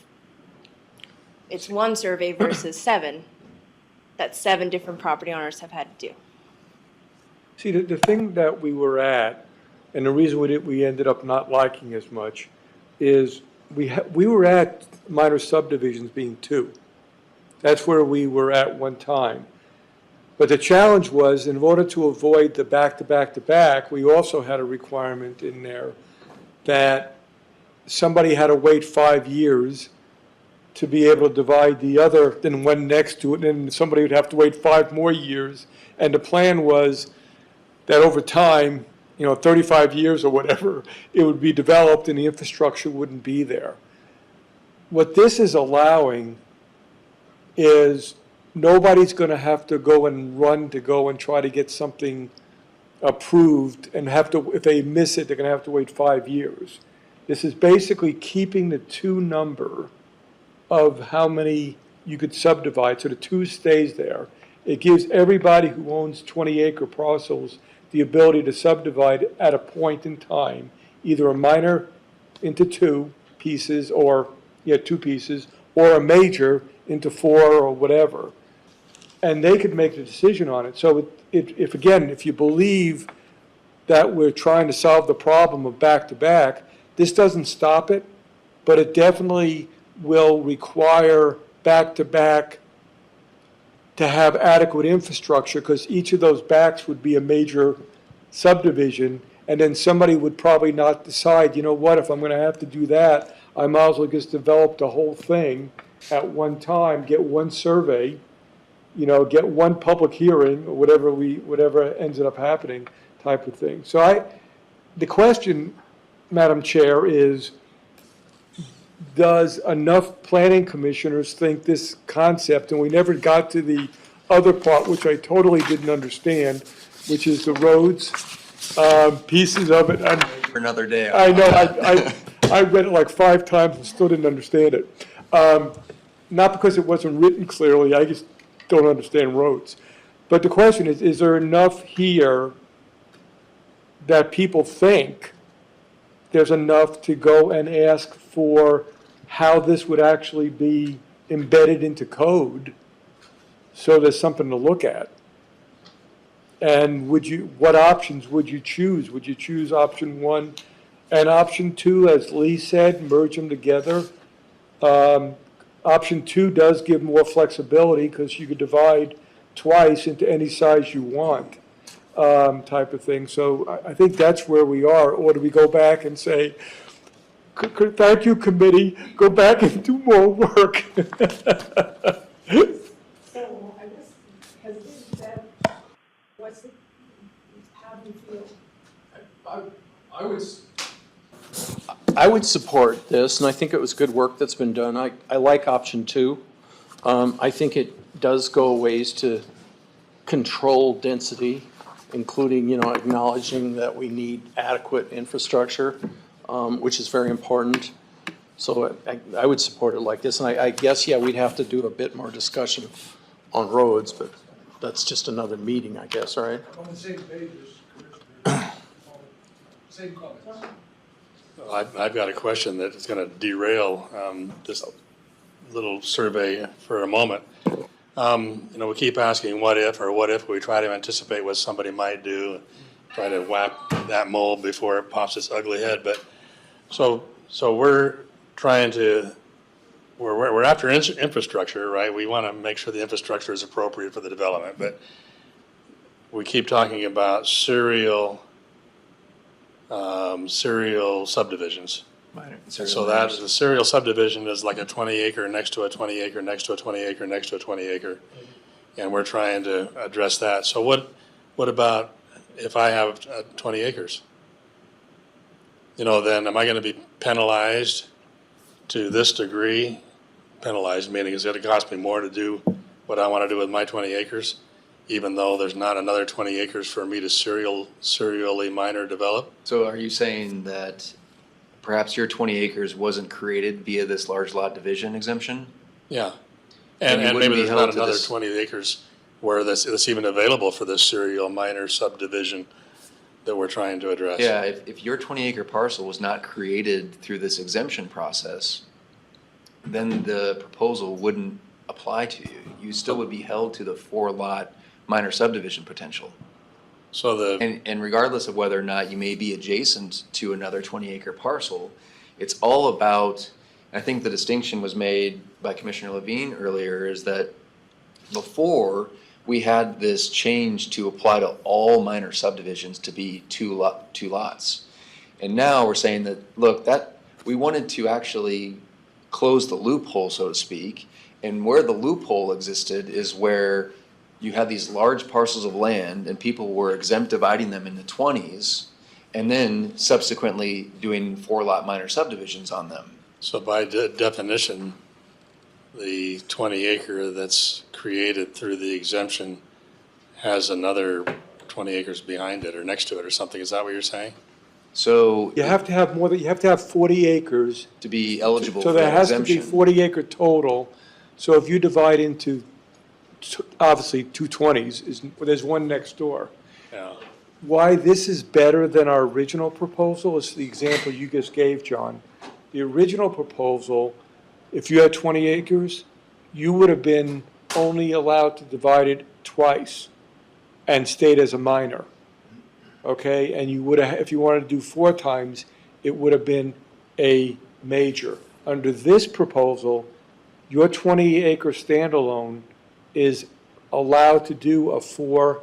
it's 1 survey versus 7 that 7 different property owners have had to do. See, the thing that we were at, and the reason we ended up not liking as much, is we were at minor subdivisions being 2. That's where we were at one time. But the challenge was, in order to avoid the back-to-back-to-back, we also had a requirement in there that somebody had to wait 5 years to be able to divide the other, then one next to it, and then somebody would have to wait 5 more years. And the plan was that over time, 35 years or whatever, it would be developed and the infrastructure wouldn't be there. What this is allowing is nobody's going to have to go and try to get something approved and if they miss it, they're going to have to wait 5 years. This is basically keeping the 2 number of how many you could subdivide, so the 2 stays there. It gives everybody who owns 20-acre parcels the ability to subdivide at a point in time, either a minor into 2 pieces, or 2 pieces, or a major into 4 or whatever. And they could make the decision on it. So if you believe that we're trying to solve the problem of back-to-back, this doesn't stop it, but it definitely will require back-to-back to have adequate infrastructure, because each of those backs would be a major subdivision, and then somebody would probably not decide, you know what, if I'm gonna have to do that, I might as well just develop the whole thing at one time, get one survey, you know, get one public hearing, or whatever ends up happening, type of thing. So the question, Madam Chair, is, does enough planning commissioners think this concept, and we never got to the other part, which I totally didn't understand, which is the roads, pieces of it. For another day. I know, I read it like 5 times and still didn't understand it. Not because it wasn't written clearly, I just don't understand roads. But the question is there enough here that people think there's enough to go and ask for how this would actually be embedded into code, so there's something to look at? And what options would you choose? Would you choose option 1 and option 2, as Lee said, merge them together? Option 2 does give more flexibility, because you could divide twice into any size you want, type of thing. So I think that's where we are. Or do we go back and say, thank you, committee, go back and do more work? So I guess, has this said, how do you feel? I would support this, and I think it was good work that's been done. I like option 2. I think it does go ways to control density, including, acknowledging that we need adequate infrastructure, which is very important. So I would support it like this, and I guess, yeah, we'd have to do a bit more discussion on roads, but that's just another meeting, I guess, right? On the same page as Commissioner. Same comments. I've got a question that is going to derail this little survey for a moment. We keep asking what if we try to anticipate what somebody might do, try to whack that mole before it pops its ugly head. But so we're trying to, we're after infrastructure, right? We want to make sure the infrastructure is appropriate for the development, but we keep talking about serial subdivisions. So that the serial subdivision is like a 20 acre next to a 20 acre next to a 20 acre next to a 20 acre, and we're trying to address that. So what about if I have 20 acres? Then am I going to be penalized to this degree? Penalized meaning it's going to cost me more to do what I want to do with my 20 acres, even though there's not another 20 acres for me to serially minor develop? So are you saying that perhaps your 20 acres wasn't created via this large lot division exemption? Yeah. And And you maybe wouldn't be there's held not to another this- 20 acres where it's even available for this serial minor subdivision that we're trying to address. Yeah, if your 20 acre parcel was not created through this exemption process, then the proposal wouldn't apply to you. You still would be held to the 4 lot minor subdivision potential. So And regardless of whether or not you may be adjacent to another 20 acre parcel, it's all about, I think the distinction was made by Commissioner Levine earlier, is that before we had this change to apply to all minor subdivisions to be two lots. And now we're saying that, look, that we wanted to actually close the loophole, so to speak. And where the loophole existed is where you had these large parcels of land and people were exempt dividing them into 20s and then subsequently doing 4 lot minor subdivisions on them. So by definition, the 20 acre that's created through the exemption has another 20 acres behind it or next to it or something. Is that what you're saying? So You have to have you have to have 40 acres. to be eligible So for there that has to be exemption. 40 acre total. So if you divide into, obviously, 2 20s, there's one next door. Yeah. Why this is better than our original proposal is the example you just gave, John. The original proposal, if you had 20 acres, you would have been only allowed to divide it twice and stayed as a minor. Okay, and you would have, if you wanted to do 4 times, it would have been a major. Under this proposal, your 20 acre standalone is allowed to do a 4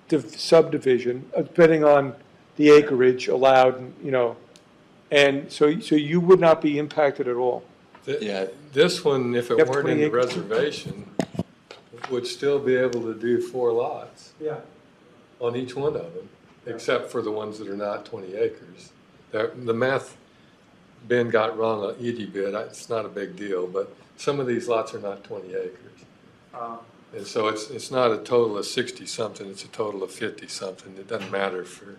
subdivision, depending on the acreage allowed, you know, and so you would not be impacted at all. Yeah. This one, if You it have weren't 20 in the acres. reservation, would still be able to do 4 lots Yeah. on each one of them, except for the ones that are not 20 acres. The math Ben got wrong a itty bit. It's not a big deal, but some of these lots are not 20 acres. And so it's not a total of 60-something, it's a total of 50-something. It doesn't matter for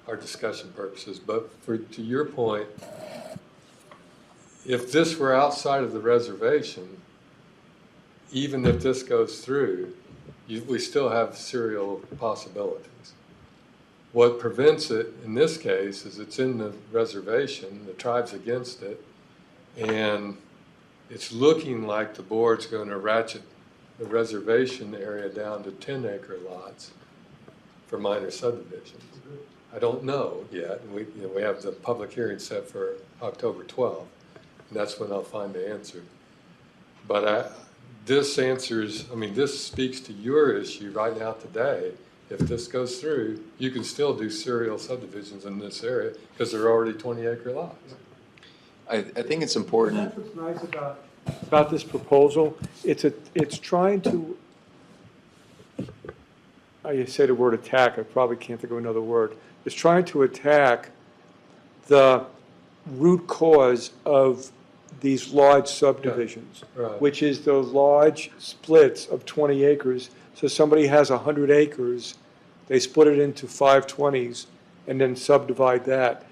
our discussion purposes. But to your point, if this were outside of the reservation, even if this goes through, we still have serial possibilities. What prevents it in this case is it's in the reservation, the tribe's against it, and it's looking like the board's going to ratchet the reservation area down to 10-acre lots for minor subdivisions. I don't know yet. We have the public hearing set for October 12th, and that's when I'll find the answer. But this speaks to your issue right now today. If this goes through, you can still do serial subdivisions in this area because they're already 20-acre lots. I think it's important. That's what's nice about this proposal. It's trying to, I say the word attack, I probably can't think of another word. It's trying to attack the root cause of these large subdivisions, Right. which is the large splits of 20 acres. So somebody has 100 acres, they split it into 5 20s and then subdivide that.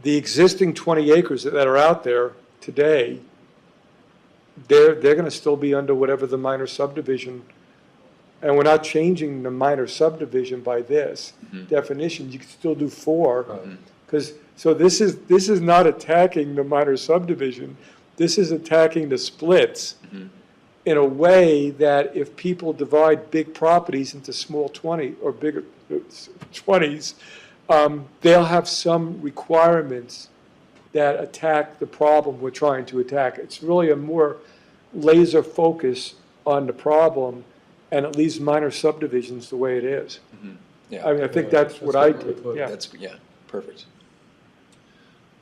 The existing 20 acres that are out there today, they're going to still be under whatever the minor subdivision, and we're not changing the minor subdivision by this definition. You can still do 4, because so this is not attacking the minor subdivision. This is attacking the splits in a way that if people divide big properties into small 20 or bigger 20s, they'll have some requirements that attack the problem we're trying to attack. It's really a more laser focus on the problem, and it leaves minor subdivisions the way it is. Yeah. I mean, I think that's what I did, yeah. That's, perfect.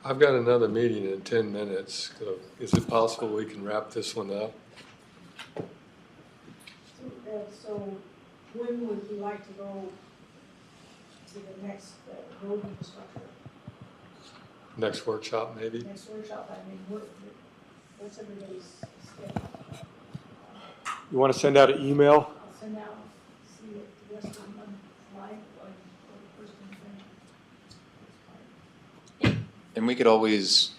I've got another meeting in 10 minutes. So is it possible we can wrap this one up? So when would you like to go to the next road infrastructure? Next workshop, maybe? Next workshop, I mean, what's everybody's schedule? You want to send out an email? I'll send out, see what the rest of them like, or the first thing. And we could always,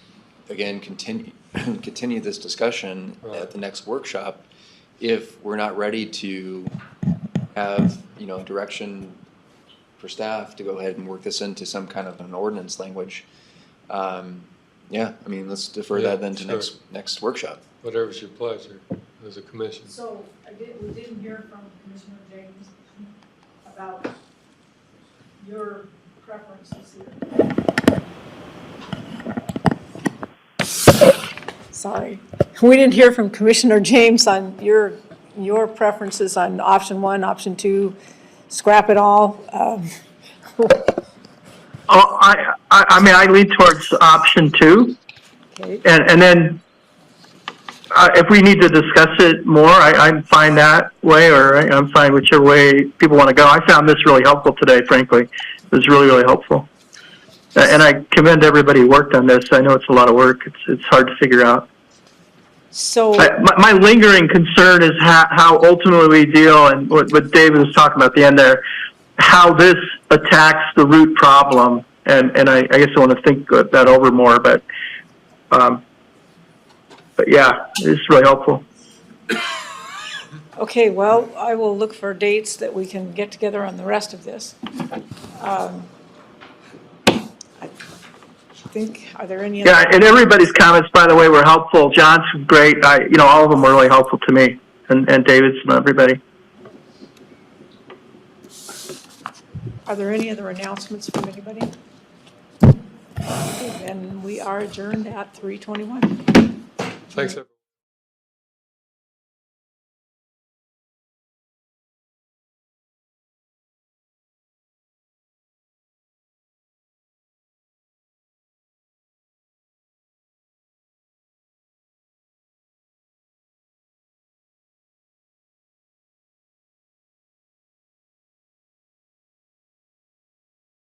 again, continue this discussion at the next workshop if we're not ready to have, direction for staff to go ahead and work this into some kind of an ordinance language. Let's defer that then to next workshop. Whatever's your pleasure as a commission. So we didn't hear from Commissioner James about your preferences here. Sorry. We didn't hear from Commissioner James on your preferences on option 1, option 2, scrap it all. I lean towards option 2. Okay. And then if we need to discuss it more, I'm fine that way, or I'm fine whichever way people want to go. I found this really helpful today, frankly. It was really, really helpful. And I commend everybody who worked on this. I know it's a lot of work. It's hard to figure out. So my lingering concern is how ultimately we deal, and what David was talking about at the end there, how this attacks the root problem. And I guess I want to think that over more, but yeah, it's really helpful. okay, well, I will look for dates that we can get together on the rest of this. I think, are there any other? Yeah, and everybody's comments, by the way, were helpful. John's great. All of them were really helpful to me, and David's and everybody. Are there any other announcements from anybody? Okay, then we are adjourned at 3:21. Thanks, everyone.